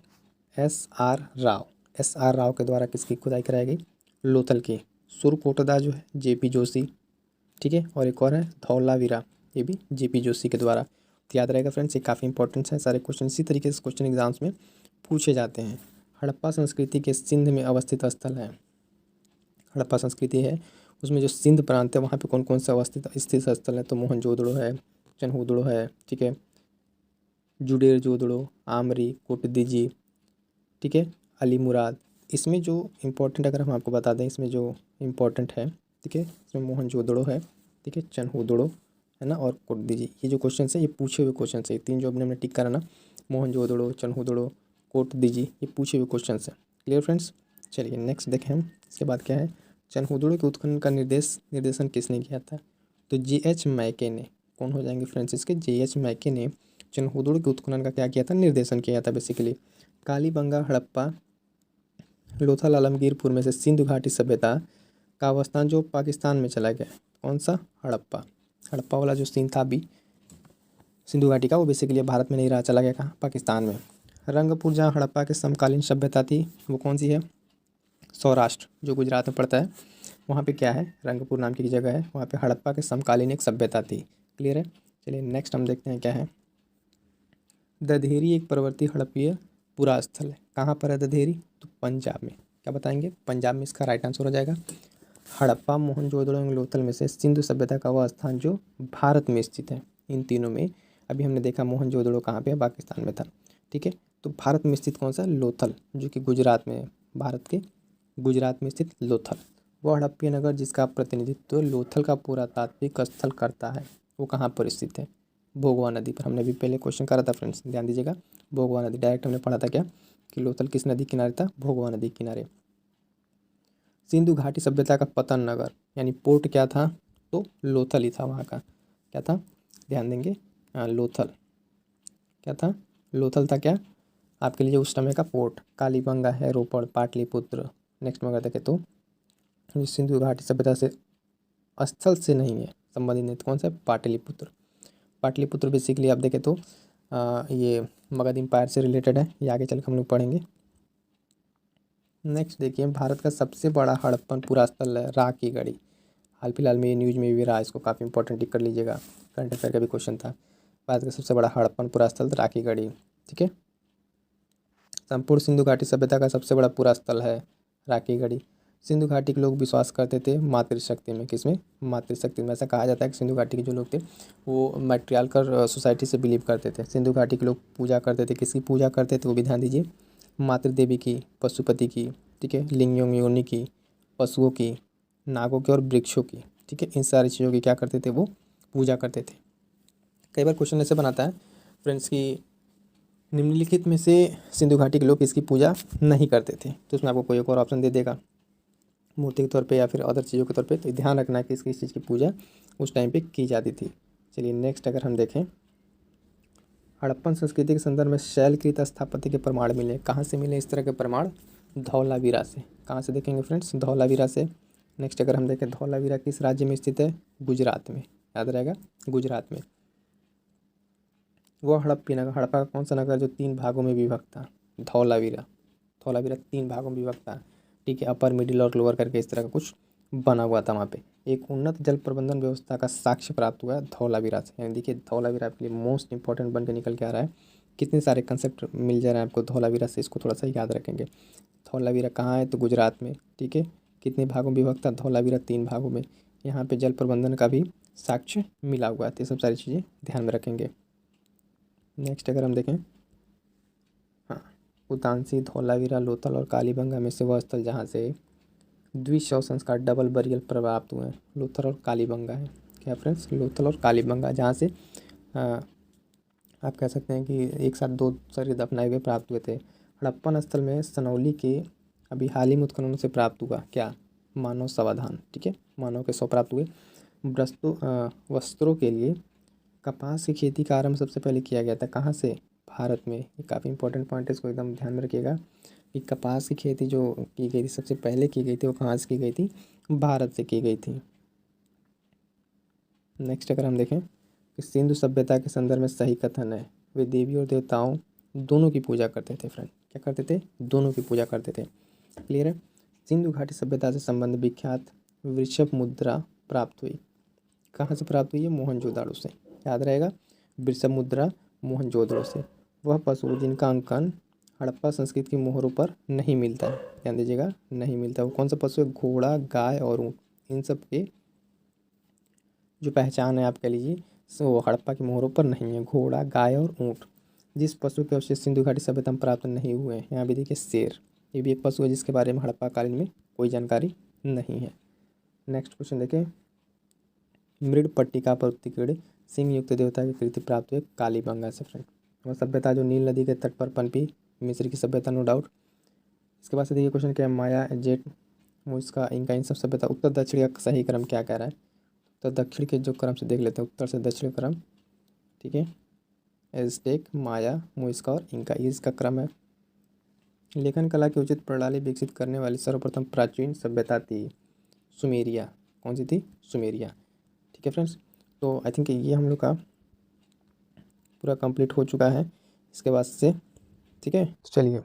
एसआर राव। एसआर राव के द्वारा किसकी खुदाई कराई गई? लोथल की। सुरकोटदा जो है जेपी जोशी, ठीक है। और एक और है धौलावीरा, ये भी जेपी जोशी के द्वारा। तो याद रहेगा फ्रेंड्स, ये काफ़ी इंपॉर्टेंट है। सारे क्वेश्चन इसी तरीके से क्वेश्चन एग्जाम्स में पूछे जाते हैं। हड़प्पा संस्कृति के सिंध में अवस्थित स्थल है। हड़प्पा संस्कृति है उसमें जो सिंध प्रांत है वहाँ पे कौन कौन से अवस्थित स्थित स्थल है? तो मोहनजोदड़ो है, चनहुदड़ो है, ठीक है, जुडेर जोदड़ो, आमरी, कोटदीजी, ठीक है, अली मुराद। इसमें जो इम्पोर्टेंट अगर हम आपको बता दें, इसमें जो इम्पोर्टेंट है, ठीक है, इसमें मोहनजोदड़ो है, ठीक है, चनहुदड़ो है ना, और कोटदीजी। ये जो क्वेश्चन है ये पूछे हुए क्वेश्चन है, तीन जो हमने टिक करा ना, मोहनजोदड़ो, चनहुदड़ो, कोटदीजी, ये पूछे हुए क्वेश्चन है। Clear friends. चलिए नेक्स्ट देखें हम, इसके बाद क्या है, चनहुदड़ो के उत्खनन का निर्देशन किसने किया था? तो J.H. मैके ने। कौन हो जाएंगे फ्रेंड्स इसके? J.H. मैके ने चनहुदड़ो के उत्खनन का क्या किया था? निर्देशन किया था बेसिकली। कालीबंगा, हड़प्पा, लोथल, आलमगीरपुर में से सिंधु घाटी सभ्यता का अवस्थान जो पाकिस्तान में चला गया, कौन सा? हड़प्पा। हड़प्पा वाला जो सीन था अभी सिंधु घाटी का, वो बेसिकली भारत में नहीं रहा, चला गया कहाँ? पाकिस्तान में। रंगपुर जहाँ हड़प्पा के समकालीन सभ्यता थी, वो कौन सी है? सौराष्ट्र, जो गुजरात में पड़ता है, वहाँ पे क्या है? रंगपुर नाम की जगह है, वहाँ पे हड़प्पा के समकालीन एक सभ्यता थी। क्लियर है। चलिए नेक्स्ट हम देखते हैं क्या है। दधेरी एक पर्वतीय हड़प्पीय पुरास्थल है, कहाँ पर है दधेरी? तो पंजाब में। क्या बताएंगे? पंजाब में इसका राइट आंसर हो जाएगा। हड़प्पा, मोहनजोदड़ो एवं लोथल में से सिंधु सभ्यता का वह स्थान जो भारत में स्थित है। इन तीनों में अभी हमने देखा मोहनजोदड़ो कहाँ पे है? पाकिस्तान में था। ठीक है, तो भारत में स्थित कौन सा? लोथल, जो कि गुजरात में है, भारत के गुजरात में स्थित लोथल। वह हड़प्पीय नगर जिसका प्रतिनिधित्व लोथल का पुरातात्विक स्थल करता है, वो कहाँ पर स्थित है? भोगवा नदी पर। हमने भी पहले क्वेश्चन करा था फ्रेंड्स, ध्यान दीजिएगा। भोगवा नदी, डायरेक्ट हमने पढ़ा था क्या कि लोथल किस नदी किनारे था? भोगवा नदी किनारे। सिंधु घाटी सभ्यता का पतन नगर यानी पोर्ट क्या था? तो लोथल ही था वहाँ का। क्या था? ध्यान देंगे, लोथल। क्या था? लोथल था क्या आपके लिए उस समय का पोर्ट। कालीबंगा है, रोपड़, पाटलिपुत्र। नेक्स्ट में अगर देखें तो सिंधु घाटी सभ्यता से स्थल से नहीं है संबंधित, नहीं तो कौन सा? पाटलिपुत्र। पाटलिपुत्र बेसिकली आप देखें तो ये मगध एम्पायर से रिलेटेड है, ये आगे चल के हम लोग पढ़ेंगे। नेक्स्ट देखिए, भारत का सबसे बड़ा हड़प्पन पुरास्थल है राखीगढ़ी। हाल फिलहाल में ये न्यूज़ में भी रहा, इसको काफ़ी इंपॉर्टेंट टिक कर लीजिएगा, करंट अफेयर का भी क्वेश्चन था। भारत का सबसे बड़ा हड़प्पन पुरास्थल राखीगढ़ी। ठीक है, संपूर्ण सिंधु घाटी सभ्यता का सबसे बड़ा पुरास्थल है राखीगढ़ी। सिंधु घाटी के लोग विश्वास करते थे मातृशक्ति में। किसमें? मातृशक्ति में। ऐसा कहा जाता है कि सिंधु घाटी के जो लोग थे वो मैट्रियार्कल सोसाइटी से बिलीव करते थे। सिंधु घाटी के लोग पूजा करते थे, किसकी पूजा करते थे वो भी ध्यान दीजिए? मातृ देवी की, पशुपति की, ठीक है, लिंग योनि की, पशुओं की, नागों की और वृक्षों की। ठीक है, इन सारी चीज़ों की क्या करते थे? वो पूजा करते थे। कई बार क्वेश्चन ऐसे बनाता है फ्रेंड्स की निम्नलिखित में से सिंधु घाटी के लोग इसकी पूजा नहीं करते थे, तो उसमें आपको कोई एक और ऑप्शन दे देगा मूर्ति के तौर पे या फिर अदर चीज़ों के तौर पे। तो ध्यान रखना है कि किस चीज़ की पूजा उस टाइम पे की जाती थी। चलिए नेक्स्ट अगर हम देखें, हड़प्पन संस्कृति के संदर्भ में शैलकृत स्थापत्य के प्रमाण मिले। कहाँ से मिले इस तरह के प्रमाण? धौलावीरा से। कहाँ से देखेंगे फ्रेंड्स? धौलावीरा से। नेक्स्ट अगर हम देखें, धौलावीरा किस राज्य में स्थित है? गुजरात में। याद रहेगा, गुजरात में। वह हड़प्पी नगर, हड़प्पा का कौन सा नगर जो 3 भागों में विभक्त था? धौलावीरा। धौलावीरा 3 भागों में विभक्त था। ठीक है, अपर, मिडिल और लोअर करके इस तरह का कुछ बना हुआ था वहाँ पे। एक उन्नत जल प्रबंधन व्यवस्था का साक्ष्य प्राप्त हुआ है धौलावीरा से। यानी देखिए, धौलावीरा आपके लिए मोस्ट इंपॉर्टेंट बन के निकल के आ रहा है। कितने सारे कंसेप्ट मिल जा रहे हैं आपको धौलावीरा से, इसको थोड़ा सा याद रखेंगे। धौलावीरा कहाँ है? तो गुजरात में। ठीक है, कितने भागों में विभक्त था धौलावीरा? 3 भागों में। यहाँ पे जल प्रबंधन का भी साक्ष्य मिला हुआ है, तो ये सब सारी चीज़ें ध्यान में रखेंगे। नेक्स्ट अगर हम देखें, हाँ, उतांसी, धौलावीरा, लोथल और कालीबंगा में से वह स्थल जहाँ से द्विशव संस्कार डबल बरियल प्राप्त हुए हैं, लोथल और कालीबंगा है। क्या फ्रेंड्स? लोथल और कालीबंगा, जहाँ से आप कह सकते हैं कि एक साथ 2 शरीर दफनाए हुए प्राप्त हुए थे। हड़प्पन स्थल में सनौली के अभी हाल ही में उत्खननों से प्राप्त हुआ क्या? मानव समाधान। ठीक है, मानव के 100 प्राप्त हुए। वस्त्रों के लिए कपास की खेती का आरंभ सबसे पहले किया गया था कहाँ से? भारत में। ये काफ़ी इंपॉर्टेंट पॉइंट है, इसको एकदम ध्यान में रखिएगा कि कपास की खेती जो की गई थी सबसे पहले की गई थी, वो कहाँ से की गई थी? भारत से की गई थी। नेक्स्ट अगर हम देखें कि सिंधु सभ्यता के संदर्भ में सही कथन है, वे देवी और देवताओं दोनों की पूजा करते थे। फ्रेंड क्या करते थे? दोनों की पूजा करते थे। क्लियर है। सिंधु घाटी सभ्यता से संबंध विख्यात वृषभ मुद्रा प्राप्त हुई, कहाँ से प्राप्त हुई है? मोहनजोदाड़ो से। याद रहेगा, वृषभ मुद्रा मोहनजोदड़ो से। वह पशु जिनका अंकन हड़प्पा संस्कृति की मोहरों पर नहीं मिलता है, ध्यान दीजिएगा, नहीं मिलता। वो कौन सा पशु है? घोड़ा, गाय और ऊँट। इन सब के जो पहचान है आप कह लीजिए वो हड़प्पा की मोहरों पर नहीं है, घोड़ा, गाय और ऊँट। जिस पशु के अवशेष सिंधु घाटी सभ्यता में प्राप्त नहीं हुए हैं, यहाँ भी देखिए शेर, ये भी एक पशु है जिसके बारे में हड़प्पा कालीन में कोई जानकारी नहीं है। नेक्स्ट क्वेश्चन देखें, मृड पट्टिका पर उत्कीर्ण सिंह युक्त देवता की कृति प्राप्त हुई कालीबंगा से फ्रेंड। वह सभ्यता जो नील नदी के तट पर पनपी, मिस्र की सभ्यता नो डाउट। इसके बाद से देखिए क्वेश्चन क्या है, माया एजेट मुस्का इनका इन सब सभ्यता उत्तर दक्षिण का सही क्रम क्या कह रहा है। तो दक्षिण के जो क्रम से देख लेते हैं, उत्तर से दक्षिण क्रम, ठीक है। एज़टेक, माया, मुइस्का और इनका, ये इसका क्रम है। लेखन कला की उचित प्रणाली विकसित करने वाली सर्वप्रथम प्राचीन सभ्यता थी सुमेरिया। कौन सी थी? सुमेरिया। ठीक है फ्रेंड्स, तो आई थिंक ये हम लोग का पूरा कंप्लीट हो चुका है इसके बाद से। ठीक है, चलिए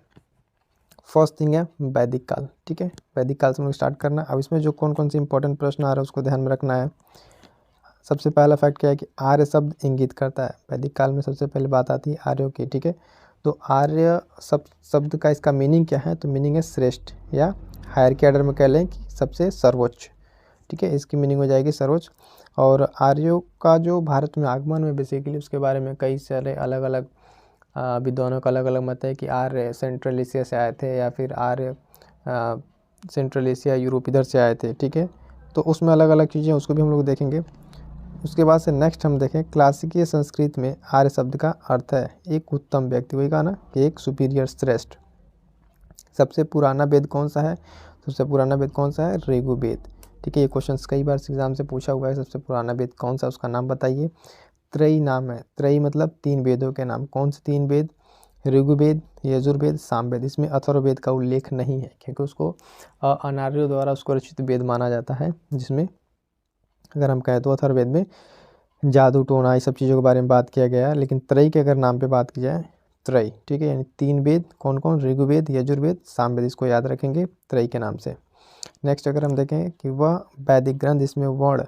फर्स्ट थिंग है वैदिक काल। ठीक है, वैदिक काल से हम लोग स्टार्ट करना। अब इसमें जो कौन कौन से इंपॉर्टेंट प्रश्न आ रहा है उसको ध्यान में रखना है। सबसे पहला फैक्ट क्या है कि आर्य शब्द इंगित करता है। वैदिक काल में सबसे पहले बात आती है आर्यों की। ठीक है, तो आर्य शब्द का इसका मीनिंग क्या है? तो मीनिंग है श्रेष्ठ, या हायर के ऑर्डर में कह लें कि सबसे सर्वोच्च। ठीक है, इसकी मीनिंग हो जाएगी सर्वोच्च। और आर्यों का जो भारत में आगमन में बेसिकली उसके बारे में कई सारे अलग अलग विद्वानों का अलग अलग मत है कि आर्य सेंट्रल एशिया से आए थे या फिर आर्य सेंट्रल एशिया यूरोप इधर से आए थे। ठीक है, तो उसमें अलग अलग चीज़ें उसको भी हम लोग देखेंगे। उसके बाद से नेक्स्ट हम देखें क्लासिकीय संस्कृत में आर्य शब्द का अर्थ है एक उत्तम व्यक्ति। वही कहा ना कि एक सुपीरियर, श्रेष्ठ। सबसे पुराना वेद कौन सा है? सबसे पुराना वेद कौन सा है? ऋग्वेद। ठीक है, ये क्वेश्चन कई बार एग्जाम से पूछा हुआ है। सबसे पुराना वेद कौन सा, उसका नाम बताइए। त्रयी नाम है, त्रयी मतलब 3 वेदों के नाम। कौन से 3 वेद? ऋग्वेद, यजुर्वेद, सामवेद। इसमें अथर्ववेद का उल्लेख नहीं है क्योंकि उसको अनार्यों द्वारा उसको रचित वेद माना जाता है, जिसमें अगर हम कहें तो अथर्ववेद में जादू टोना ये सब चीज़ों के बारे में बात किया गया है। लेकिन त्रयी के अगर नाम पे बात की जाए, त्रयी, ठीक है, यानी 3 वेद कौन कौन? ऋग्वेद, यजुर्वेद, सामवेद। इसको याद रखेंगे त्रयी के नाम से। नेक्स्ट अगर हम देखें कि वह वैदिक ग्रंथ इसमें वर्ण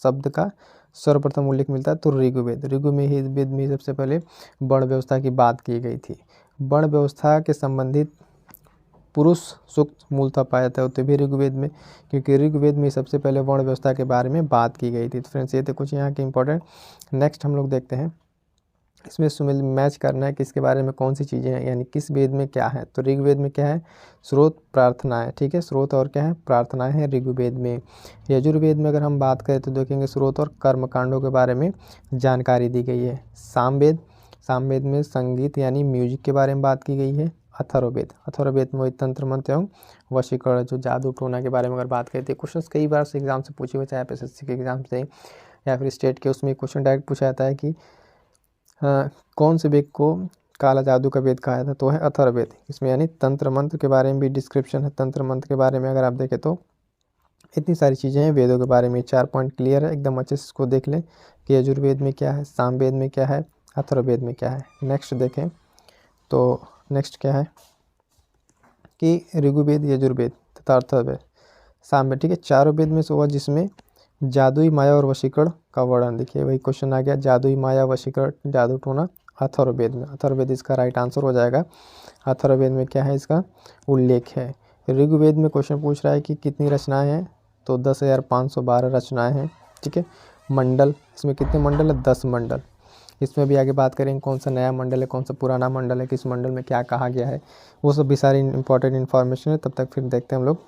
शब्द का सर्वप्रथम उल्लेख मिलता है तो ऋग्वेद। ऋग्वेद में सबसे पहले वर्ण व्यवस्था की बात की गई थी। वर्ण व्यवस्था के संबंधित पुरुष सूक्त मूलतः पाया जाता है तो भी ऋग्वेद में, क्योंकि ऋग्वेद में सबसे पहले वर्ण व्यवस्था के बारे में बात की गई थी। तो फ्रेंड्स ये थे कुछ यहाँ के इंपॉर्टेंट। नेक्स्ट हम लोग देखते हैं, इसमें सुमिल मैच करना है किसके बारे में कौन सी चीज़ें हैं, यानी किस वेद में क्या है। तो ऋग्वेद में क्या है? स्रोत, प्रार्थना है। ठीक है, स्रोत और क्या है? प्रार्थनाएं हैं ऋग्वेद में। यजुर्वेद में अगर हम बात करें तो देखेंगे स्रोत और कर्मकांडों के बारे में जानकारी दी गई है। सामवेद में संगीत यानी म्यूजिक के बारे में बात की गई है। अथर्ववेद में वही तंत्र मंत्र एवं वशीकरण जो जादू टोना के बारे में अगर बात करते हैं। क्वेश्चन कई बार से एग्जाम से पूछे हुए, चाहे एसएससी के एग्जाम से या फिर स्टेट के, उसमें क्वेश्चन डायरेक्ट पूछा जाता है कि कौन से वेद को काला जादू का वेद कहा था? तो है अथर्ववेद। इसमें यानी तंत्र मंत्र के बारे में भी डिस्क्रिप्शन है। तंत्र मंत्र के बारे में अगर आप देखें तो इतनी सारी चीज़ें हैं वेदों के बारे में। 4 पॉइंट क्लियर है, एकदम अच्छे से इसको देख लें कि यजुर्वेद में क्या है, सामवेद में क्या है, अथर्ववेद में क्या है। नेक्स्ट देखें तो नेक्स्ट क्या है कि ऋग्वेद, यजुर्वेद तथा अथर्ववेद, सामवेद। ठीक है, चारों वेद में से हुआ जिसमें जादुई माया और वशीकरण का वर्णन। देखिए वही क्वेश्चन आ गया, जादुई माया, वशीकरण, जादू टोना अथर्ववेद में। अथर्ववेद इसका राइट आंसर हो जाएगा। अथर्ववेद में क्या है? इसका उल्लेख है। ऋग्वेद में क्वेश्चन पूछ रहा है कि कितनी रचनाएं हैं? तो 10,512 रचनाएं हैं। ठीक है, मंडल, इसमें कितने मंडल है? 10 मंडल। इसमें भी आगे बात करेंगे कौन सा नया मंडल है, कौन सा पुराना मंडल है, किस मंडल में क्या कहा गया है, वो सब भी सारी इंपॉर्टेंट इन्फॉर्मेशन है। तब तक फिर देखते हैं हम लोग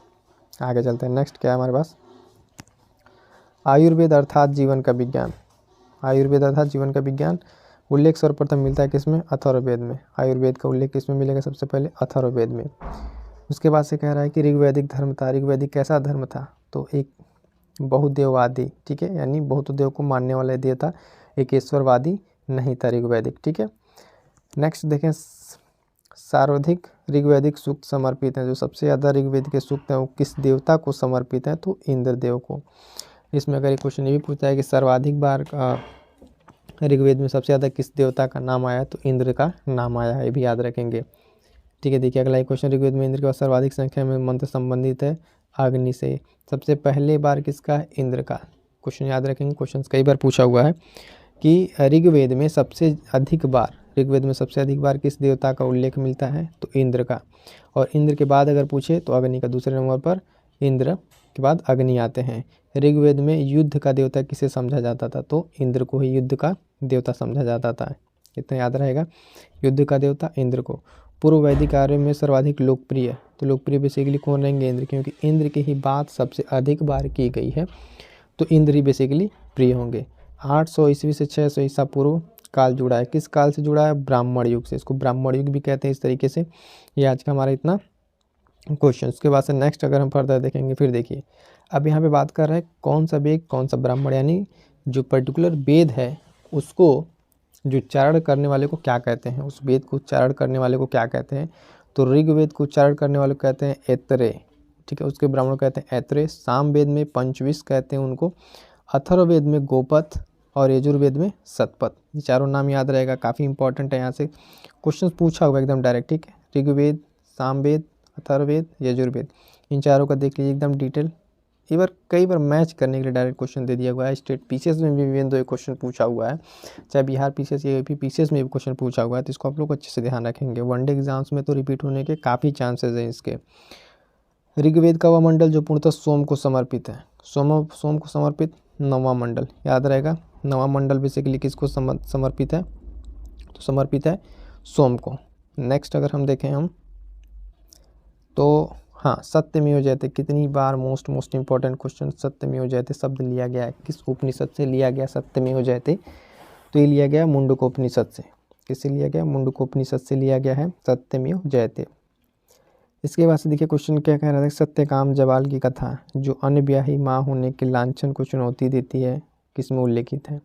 आगे चलते हैं। नेक्स्ट क्या है हमारे पास? आयुर्वेद अर्थात जीवन का विज्ञान। आयुर्वेद अर्थात जीवन का विज्ञान उल्लेख सर्वप्रथम मिलता है किसमें? अथर्ववेद में। आयुर्वेद का उल्लेख किसमें मिलेगा? सबसे पहले अथर्ववेद में। उसके बाद से कह रहा है कि ऋग्वैदिक धर्म था। ऋग्वैदिक कैसा धर्म था? तो एक बहुदेववादी, ठीक है, यानी बहुत देव को मानने वाला देव था, एक ईश्वरवादी नहीं था ऋग्वैदिक। ठीक है, नेक्स्ट देखें, सर्वाधिक ऋग्वैदिक सूक्त समर्पित हैं। जो सबसे ज़्यादा ऋग्वेद के सूक्त हैं वो किस देवता को समर्पित हैं? तो इंद्र देव को। इसमें अगर एक क्वेश्चन ये भी पूछता है कि सर्वाधिक बार ऋग्वेद में सबसे ज़्यादा किस देवता का नाम आया? तो इंद्र का नाम आया है, ये भी याद रखेंगे। ठीक है, देखिए अगला एक क्वेश्चन, ऋग्वेद में इंद्र के बाद सर्वाधिक संख्या में मंत्र संबंधित है अग्नि से। सबसे पहले बार किसका? इंद्र का। क्वेश्चन याद रखेंगे, क्वेश्चन कई बार पूछा हुआ है कि ऋग्वेद में सबसे अधिक बार किस देवता का उल्लेख मिलता है? तो इंद्र का। और इंद्र के बाद अगर पूछे तो अग्नि का। दूसरे नंबर पर इंद्र के बाद अग्नि आते हैं। ऋग्वेद में युद्ध का देवता किसे समझा जाता था? तो इंद्र को ही युद्ध का देवता समझा जाता था। इतना याद रहेगा, युद्ध का देवता इंद्र को। पूर्व वैदिक कार्यों में सर्वाधिक लोकप्रिय, तो लोकप्रिय बेसिकली कौन रहेंगे? इंद्र, क्योंकि इंद्र की ही बात सबसे अधिक बार की गई है, तो इंद्र ही बेसिकली प्रिय होंगे। 800 ईस्वी से 600 ईसा पूर्व काल जुड़ा है, किस काल से जुड़ा है? ब्राह्मण युग से, इसको ब्राह्मण युग भी कहते हैं। इस तरीके से ये आज का हमारा इतना क्वेश्चन। उसके बाद से नेक्स्ट अगर हम फर्दर देखेंगे, फिर देखिए अब यहाँ पे बात कर रहे हैं कौन सा वेद कौन सा ब्राह्मण, यानी जो पर्टिकुलर वेद है उसको जो उच्चारण करने वाले को क्या कहते हैं, उस वेद को उच्चारण करने वाले को क्या कहते हैं? तो ऋग्वेद को उच्चारण करने वाले को कहते हैं ऐतरेय, ठीक है, उसके ब्राह्मण कहते हैं ऐतरेय। सामवेद में पंचविश कहते हैं उनको, अथर्ववेद में गोपथ और यजुर्वेद में सतपथ। ये चारों नाम याद रहेगा, काफ़ी इंपॉर्टेंट है, यहाँ से क्वेश्चन पूछा हुआ एकदम डायरेक्ट, ठीक है। ऋग्वेद, सामवेद, अथर्ववेद, यजुर्वेद, इन चारों का देख लीजिए एकदम डिटेल। कई बार मैच करने के लिए डायरेक्ट क्वेश्चन दे दिया हुआ है। स्टेट पीसीएस में भी इवन दो एक क्वेश्चन पूछा हुआ है, चाहे बिहार पीसीएस या यूपी पीसीएस में भी क्वेश्चन पूछा हुआ है, तो इसको आप लोग अच्छे से ध्यान रखेंगे। वनडे एग्जाम्स में तो रिपीट होने के काफ़ी चांसेस हैं इसके। ऋग्वेद का वह मंडल जो पूर्णतः सोम को समर्पित है, सोम को समर्पित नौवां मंडल याद रहेगा। नौवां मंडल बेसिकली किसको समर्पित है? तो समर्पित है सोम को। नेक्स्ट अगर हम देखें हम तो हाँ, सत्यमेव जयते, कितनी बार मोस्ट इंपॉर्टेंट क्वेश्चन, सत्यमेव जयते शब्द लिया गया है, किस उपनिषद से लिया गया सत्यमेव जयते? तो ये लिया गया मुंडकोपनिषद से। किससे लिया गया? मुंडकोपनिषद से लिया गया है सत्यमेव जयते। इसके बाद से देखिए क्वेश्चन क्या कह रहा था, सत्यकाम जबाल की कथा जो अनब्याही माँ होने के लांछन को चुनौती देती है, किसमें उल्लेखित है?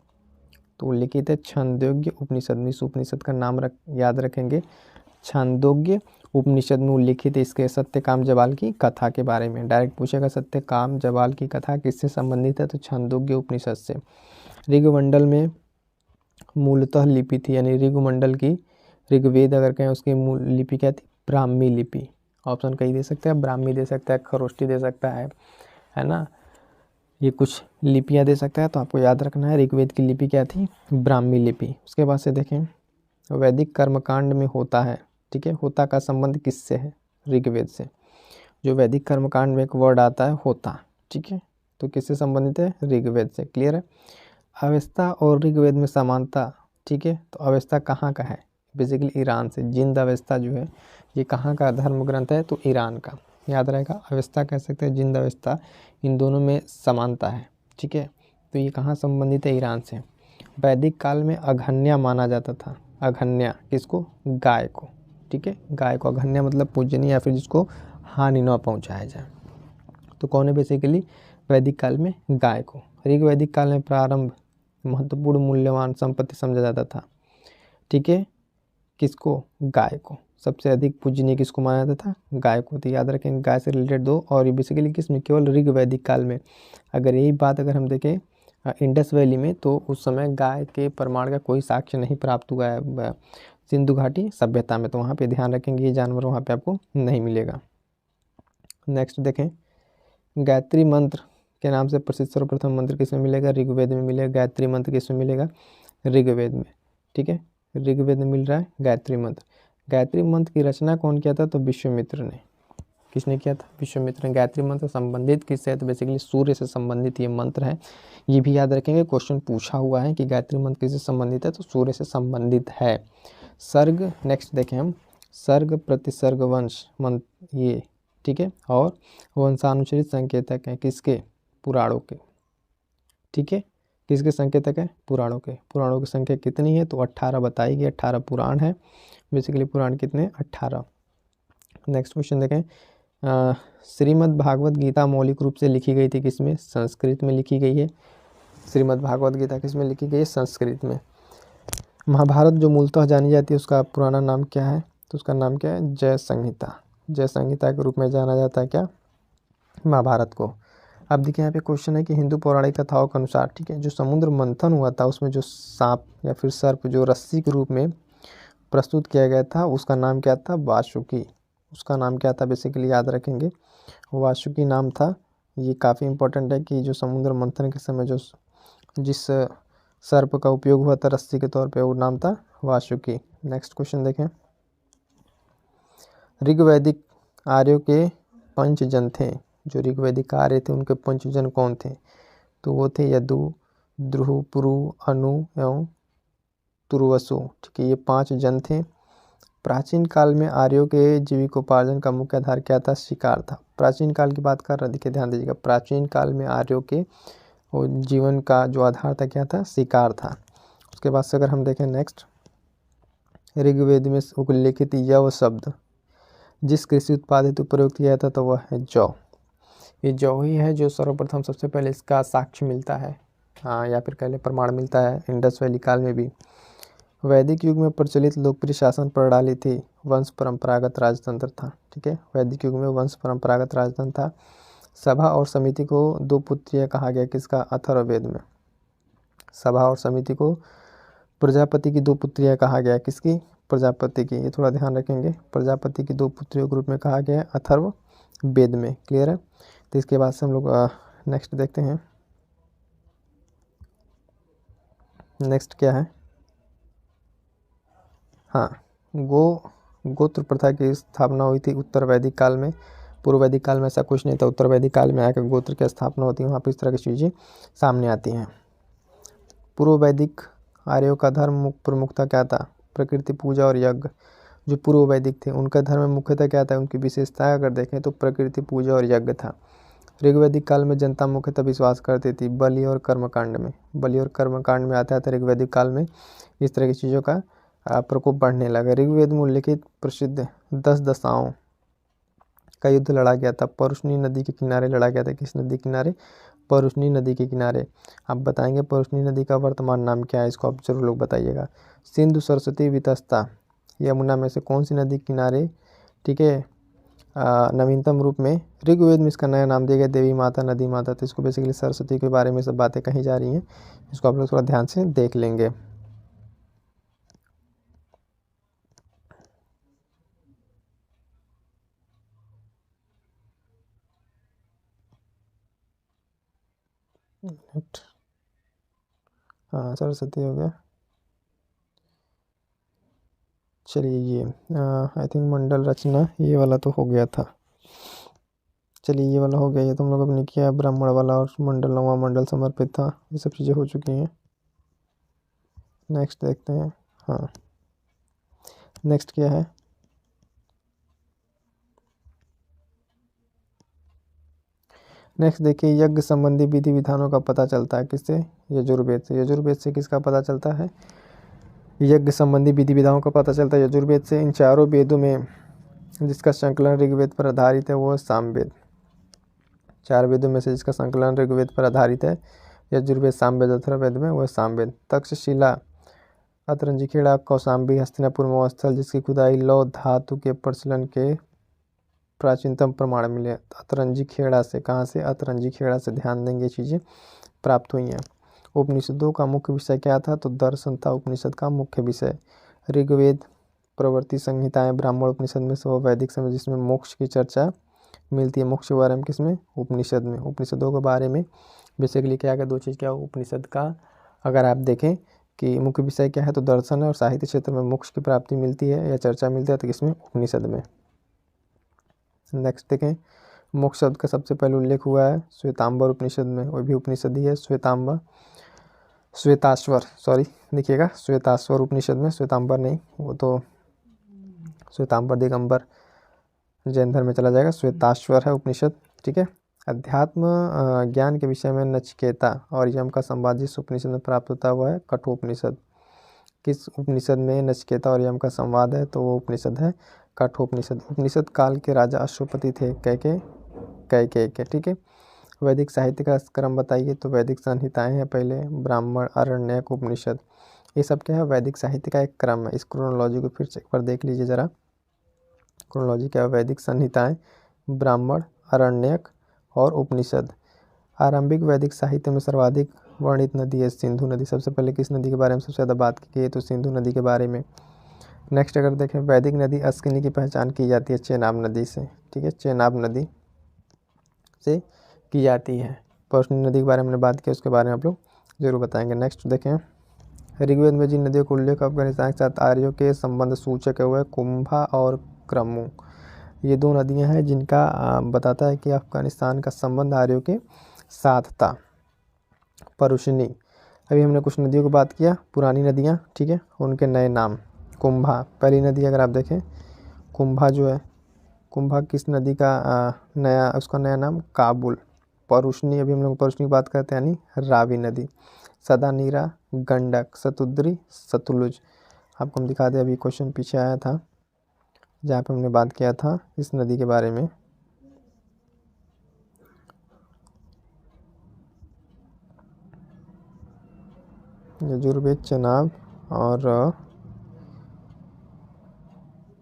तो उल्लेखित है छांदोग्य उपनिषद में। इस उपनिषद का नाम याद रखेंगे, छांदोग्य उपनिषद में उल्लेखित है इसके सत्यकाम जबाल की कथा के बारे में। डायरेक्ट पूछेगा सत्यकाम जबाल की कथा किससे संबंधित है? तो छांदोग्य उपनिषद से। ऋग्मंडल में मूलतः लिपि थी, यानी ऋग्मंडल की, ऋग्वेद अगर कहें उसकी मूल लिपि क्या थी? ब्राह्मी लिपि। ऑप्शन कई दे सकता है, ब्राह्मी दे सकता है, खरोष्टी दे सकता है ना, ये कुछ लिपियाँ दे सकता है, तो आपको याद रखना है ऋग्वेद की लिपि क्या थी? ब्राह्मी लिपि। उसके बाद से देखें वैदिक कर्मकांड में होता है, ठीक है, होता का संबंध किससे है? ऋग्वेद से। जो वैदिक कर्मकांड में एक वर्ड आता है होता, ठीक है, तो किससे संबंधित है? ऋग्वेद से। क्लियर है। अवस्था और ऋग्वेद में समानता, ठीक है, तो अवस्था कहाँ का है? बेसिकली ईरान से। जिंद अवस्था जो है ये कहाँ का धर्म ग्रंथ है? तो ईरान का, याद रहेगा। अवस्था कह सकते हैं, जिंद अवस्था, इन दोनों में समानता है, ठीक है, तो ये कहाँ संबंधित है? ईरान से। वैदिक काल में अघन्या माना जाता था, अघन्या किसको? गाय को, ठीक है, गाय को। अघन्या मतलब पूजनीय या फिर जिसको हानि न पहुंचाया जाए, तो कौन है बेसिकली? वैदिक काल में गाय को। ऋग्वैदिक काल में प्रारंभ महत्वपूर्ण मूल्यवान संपत्ति समझा जाता था, ठीक है, किसको? गाय को। सबसे अधिक पूजनीय किसको माना जाता था? गाय को। तो याद रखेंगे गाय से रिलेटेड दो, और ये बेसिकली किसमें? केवल ऋग्वैदिक काल में। अगर यही बात अगर हम देखें इंडस वैली में, तो उस समय गाय के प्रमाण का कोई साक्ष्य नहीं प्राप्त हुआ है सिंधु घाटी सभ्यता में, तो वहाँ पे ध्यान रखेंगे ये जानवर वहाँ पे आपको नहीं मिलेगा। नेक्स्ट देखें, गायत्री मंत्र के नाम से प्रसिद्ध सर्वप्रथम मंत्र किसमें मिलेगा? ऋग्वेद में मिलेगा। गायत्री मंत्र किसमें मिलेगा? ऋग्वेद में, ठीक है, ऋग्वेद में मिल रहा है गायत्री मंत्र। गायत्री मंत्र की रचना कौन किया था? तो विश्वामित्र ने। किसने किया था? विश्वामित्र ने। गायत्री मंत्र संबंधित किससे है? तो बेसिकली सूर्य से संबंधित ये मंत्र है। ये भी याद रखेंगे, क्वेश्चन पूछा हुआ है कि गायत्री मंत्र किससे संबंधित है, तो सूर्य से संबंधित है। सर्ग, नेक्स्ट देखें हम, सर्ग प्रतिसर्ग वंश मंत्र ये, ठीक है, और वंशानुचरित संकेतक हैं किसके? पुराणों के, ठीक है, किसके संकेतक है? पुराणों के। पुराणों की संख्या कितनी है? तो 18 बताई गई, 18 पुराण है। बेसिकली पुराण कितने? 18। नेक्स्ट क्वेश्चन देखें, श्रीमद् भागवत गीता मौलिक रूप से लिखी गई थी किसमें? संस्कृत में लिखी गई है। श्रीमद् भागवत गीता किसमें लिखी गई है? संस्कृत में। महाभारत जो मूलतः जानी जाती है उसका पुराना नाम क्या है? तो उसका नाम क्या है? जय संहिता। जय संहिता के रूप में जाना जाता है क्या? महाभारत को। अब देखिए यहाँ पे क्वेश्चन है कि हिंदू पौराणिक कथाओं के अनुसार, ठीक है, जो समुद्र मंथन हुआ था उसमें जो सांप या फिर सर्प जो रस्सी के रूप में प्रस्तुत किया गया था उसका नाम क्या था? वासुकी। उसका नाम क्या था? बेसिकली याद रखेंगे वासुकी नाम था। ये काफ़ी इंपॉर्टेंट है कि जो समुद्र मंथन के समय जो जिस सर्प का उपयोग हुआ था रस्सी के तौर पे, वो नाम था वासुकी। नेक्स्ट क्वेश्चन देखें, ऋग्वैदिक आर्यों के पंचजन थे, जो ऋग्वैदिक आर्य थे उनके पंचजन कौन थे? तो वो थे यदु, ध्रुव, पुरु, अनु एवं तुर्वसु, ठीक है, ये 5 जन थे। प्राचीन काल में आर्यों के जीविकोपार्जन का मुख्य आधार क्या था? शिकार था। प्राचीन काल की बात कर रहा, देखिए ध्यान दीजिएगा, प्राचीन काल में आर्यों के और जीवन का जो आधार था क्या था, शिकार था। उसके बाद से अगर हम देखें नेक्स्ट, ऋग्वेद में उल्लेखित यव शब्द जिस कृषि उत्पाद हेतु प्रयोग किया था तो वह है जौ। ये जौ ही है जो सर्वप्रथम सबसे पहले इसका साक्ष्य मिलता है, हाँ, या फिर पहले प्रमाण मिलता है इंडस वैली काल में भी। वैदिक युग में प्रचलित लोकप्रिय शासन प्रणाली थी वंश परंपरागत राजतंत्र था। ठीक है, वैदिक युग में वंश परंपरागत राजतंत्र था। सभा और समिति को दो पुत्रीय कहा गया किसका, अथर्ववेद में। सभा और समिति को प्रजापति की दो पुत्रियां कहा गया, किसकी, प्रजापति की। ये थोड़ा ध्यान रखेंगे, प्रजापति की दो पुत्रियों के रूप में कहा गया है अथर्व वेद में। क्लियर है। तो इसके बाद से हम लोग नेक्स्ट देखते हैं। नेक्स्ट क्या है, हाँ, गोत्र प्रथा की स्थापना हुई थी उत्तर वैदिक काल में। पूर्व वैदिक काल में ऐसा कुछ नहीं था, उत्तर वैदिक काल में आकर गोत्र की स्थापना होती है, वहाँ पर इस तरह की चीज़ें सामने आती हैं। पूर्व वैदिक आर्यों का धर्म प्रमुखता क्या था, प्रकृति पूजा और यज्ञ। जो पूर्व वैदिक थे उनका धर्म मुख्यतः क्या था, उनकी विशेषता अगर देखें तो प्रकृति पूजा और यज्ञ था। ऋग्वैदिक काल में जनता मुख्यतः विश्वास करती थी बलि और कर्मकांड में। बलि और कर्मकांड में आता था ऋग्वैदिक काल में इस तरह की चीज़ों का प्रकोप बढ़ने लगा। ऋग्वेद में उल्लिखित प्रसिद्ध 10 दशाओं का युद्ध लड़ा गया था, परुष्णी नदी के किनारे लड़ा गया था। किस नदी के किनारे, परुष्णी नदी के किनारे। आप बताएंगे परुष्णी नदी का वर्तमान नाम क्या है, इसको आप जरूर लोग बताइएगा। सिंधु सरस्वती वितस्ता यमुना में से कौन सी नदी किनारे, ठीक है, नवीनतम रूप में ऋग्वेद में इसका नया नाम दिया गया देवी माता, नदी माता। तो इसको बेसिकली सरस्वती के बारे में सब बातें कही जा रही हैं, इसको आप लोग थोड़ा ध्यान से देख लेंगे। हाँ, सरस्वती हो गया। चलिए ये आई थिंक मंडल रचना ये वाला तो हो गया था। चलिए ये वाला हो गया, ये तुम लोग अपने किया। ब्राह्मण वाला और मंडल नवा मंडल समर्पित था, ये सब चीज़ें हो चुकी हैं। नेक्स्ट देखते हैं। हाँ, नेक्स्ट क्या है, नेक्स्ट देखिए, यज्ञ संबंधी विधि विधानों का पता चलता है किससे, यजुर्वेद से। यजुर्वेद से किसका पता चलता है, यज्ञ संबंधी विधि विधानों का पता चलता है यजुर्वेद से। इन चारों वेदों में जिसका संकलन ऋग्वेद पर आधारित है वो है सामवेद। 4 वेदों में से जिसका संकलन ऋग्वेद पर आधारित है, यजुर्वेद, सामवेद, अथर्ववेद में, वो है सामवेद। तक्षशिला, अतरंजीखेड़ा, कौशाम्बी, हस्तिनापुर में स्थल जिसकी खुदाई लौह धातु के प्रचलन के प्राचीनतम प्रमाण मिले अतरंजीखेड़ा से। कहाँ से, अतरंजीखेड़ा से। ध्यान देंगे चीज़ें प्राप्त हुई हैं। उपनिषदों का मुख्य विषय क्या था, तो दर्शन था उपनिषद का मुख्य विषय। ऋग्वेद, प्रवृत्ति संहिताएं, ब्राह्मण उपनिषद में से, वो वैदिक समय जिसमें मोक्ष की चर्चा मिलती है। मोक्ष के बारे में किसमें, उपनिषद में। उपनिषदों के बारे में बेसिकली क्या क्या दो चीज़ क्या, उपनिषद का अगर आप देखें कि मुख्य विषय क्या है तो दर्शन है, और साहित्य क्षेत्र में मोक्ष की प्राप्ति मिलती है या चर्चा मिलती है तो किसमें, उपनिषद में। नेक्स्ट देखें, मोक्ष शब्द का सबसे पहले उल्लेख हुआ है श्वेतांबर उपनिषद में, वो भी उपनिषद ही है। श्वेताश्वर सॉरी देखिएगा, श्वेताश्वर उपनिषद में, श्वेतांबर नहीं, वो तो श्वेतांबर दिगंबर जैन धर्म में चला जाएगा। श्वेताश्वर है उपनिषद। ठीक है, अध्यात्म ज्ञान के विषय में नचिकेता और यम का संवाद जिस उपनिषद में प्राप्त होता है वह है कठोपनिषद। किस उपनिषद में नचिकेता और यम का संवाद है, तो वो उपनिषद है कठोपनिषद। उपनिषद काल के राजा अश्वपति थे कैकेय के। ठीक है, वैदिक साहित्य का क्रम बताइए, तो वैदिक संहिताएं हैं पहले, ब्राह्मण, आरण्यक, उपनिषद। ये सब क्या है, वैदिक साहित्य का एक क्रम है। इस क्रोनोलॉजी को फिर से एक बार देख लीजिए जरा। क्रोनोलॉजी क्या है, वैदिक संहिताएं, ब्राह्मण, आरण्यक और उपनिषद। आरंभिक वैदिक साहित्य में सर्वाधिक वर्णित नदी है सिंधु नदी। सबसे पहले किस नदी के बारे में सबसे ज़्यादा बात की गई, तो सिंधु नदी के बारे में। नेक्स्ट अगर देखें, वैदिक नदी अस्किनी की पहचान की जाती है चेनाब नदी से। ठीक है, चेनाब नदी से की जाती है। परुष्णी नदी के बारे में बात की, उसके बारे में आप लोग जरूर बताएंगे। नेक्स्ट देखें, ऋग्वेद में जिन नदियों का उल्लेख अफगानिस्तान के साथ आर्यों के संबंध सूचक है वह कुंभा और क्रमु। ये दो नदियां हैं जिनका बताता है कि अफगानिस्तान का संबंध आर्यों के साथ था। परुष्णी, अभी हमने कुछ नदियों की बात किया, पुरानी नदियां, ठीक है, उनके नए नाम। कुंभा, पहली नदी अगर आप देखें, कुंभा जो है, कुंभा किस नदी का उसका नया नाम काबुल। परुष्णी, अभी हम लोग परुष्णी की बात करते हैं, यानी रावी नदी। सदानीरा, गंडक, सतुद्री, सतलुज। आपको हम दिखा दें, अभी क्वेश्चन पीछे आया था जहाँ पे हमने बात किया था इस नदी के बारे में। यजुर्वेद, चनाब और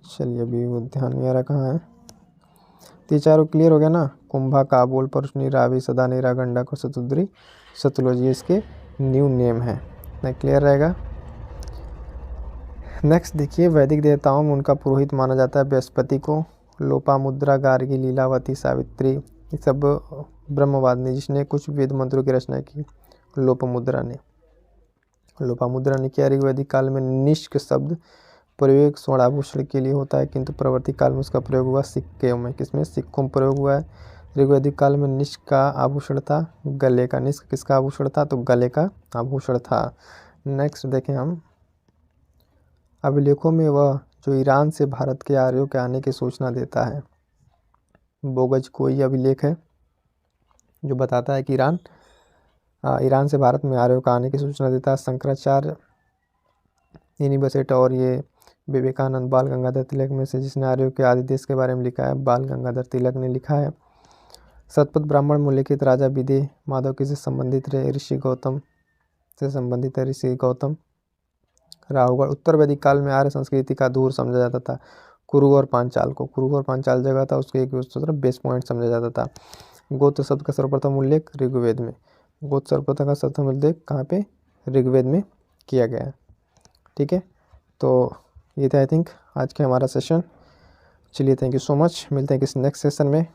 चलिए अभी वो ध्यान नहीं आ रहा कहाँ है। तो ये चारों क्लियर हो गया ना, कुंभा, काबुल, परुष्णी, रावी, सदानीरा, गंडक और सतुद्री, सतलुज, ये इसके न्यू नेम है। नहीं क्लियर रहेगा। नेक्स्ट देखिए, वैदिक देवताओं में उनका पुरोहित माना जाता है बृहस्पति को। लोपामुद्रा, गार्गी, लीलावती, सावित्री, ये सब ब्रह्मवादिनी, जिसने कुछ वेद मंत्रों की रचना की, लोपामुद्रा ने। लोपामुद्रा ने किया। ऋग्वैदिक काल में निष्क शब्द प्रयोग स्वर्णाभूषण के लिए होता है, किंतु प्रवर्ती काल में उसका प्रयोग हुआ सिक्के में। किसमें? सिक्कों में प्रयोग हुआ है। ऋग्वैदिक काल में निष्क का आभूषण था गले का। निष्क किसका आभूषण था? तो गले का आभूषण था। नेक्स्ट देखें हम, अभिलेखों में वह जो ईरान से भारत के आर्यों के आने की सूचना देता है। बोगज कोई अभिलेख है जो बताता है कि ईरान से भारत में आर्यों का आने की सूचना देता है। शंकराचार्य, यूनिवर्सिटी और ये विवेकानंद, बाल गंगाधर तिलक में से जिसने आर्यों के आदि देश के बारे में लिखा है, बाल गंगाधर तिलक ने लिखा है। शतपथ ब्राह्मण में लिखित राजा विदे माधव किससे संबंधित रहे? ऋषि गौतम से संबंधित है, ऋषि गौतम। राहुगढ़, उत्तर वैदिक काल में आर्य संस्कृति का धूर समझा जाता था। कुरु और पांचाल को, कुरु और पांचाल जगह था, उसके एक बेस पॉइंट समझा जाता था। गोत्र शब्द का सर्वप्रथम उल्लेख ऋग्वेद में। गोत्र सर्वप्रथम का सर्वप्रथम उल्लेख कहाँ पे? ऋग्वेद में किया गया है। ठीक है, तो ये था आई थिंक आज के हमारा सेशन। चलिए, थैंक यू सो मच। मिलते हैं किसी नेक्स्ट सेशन में।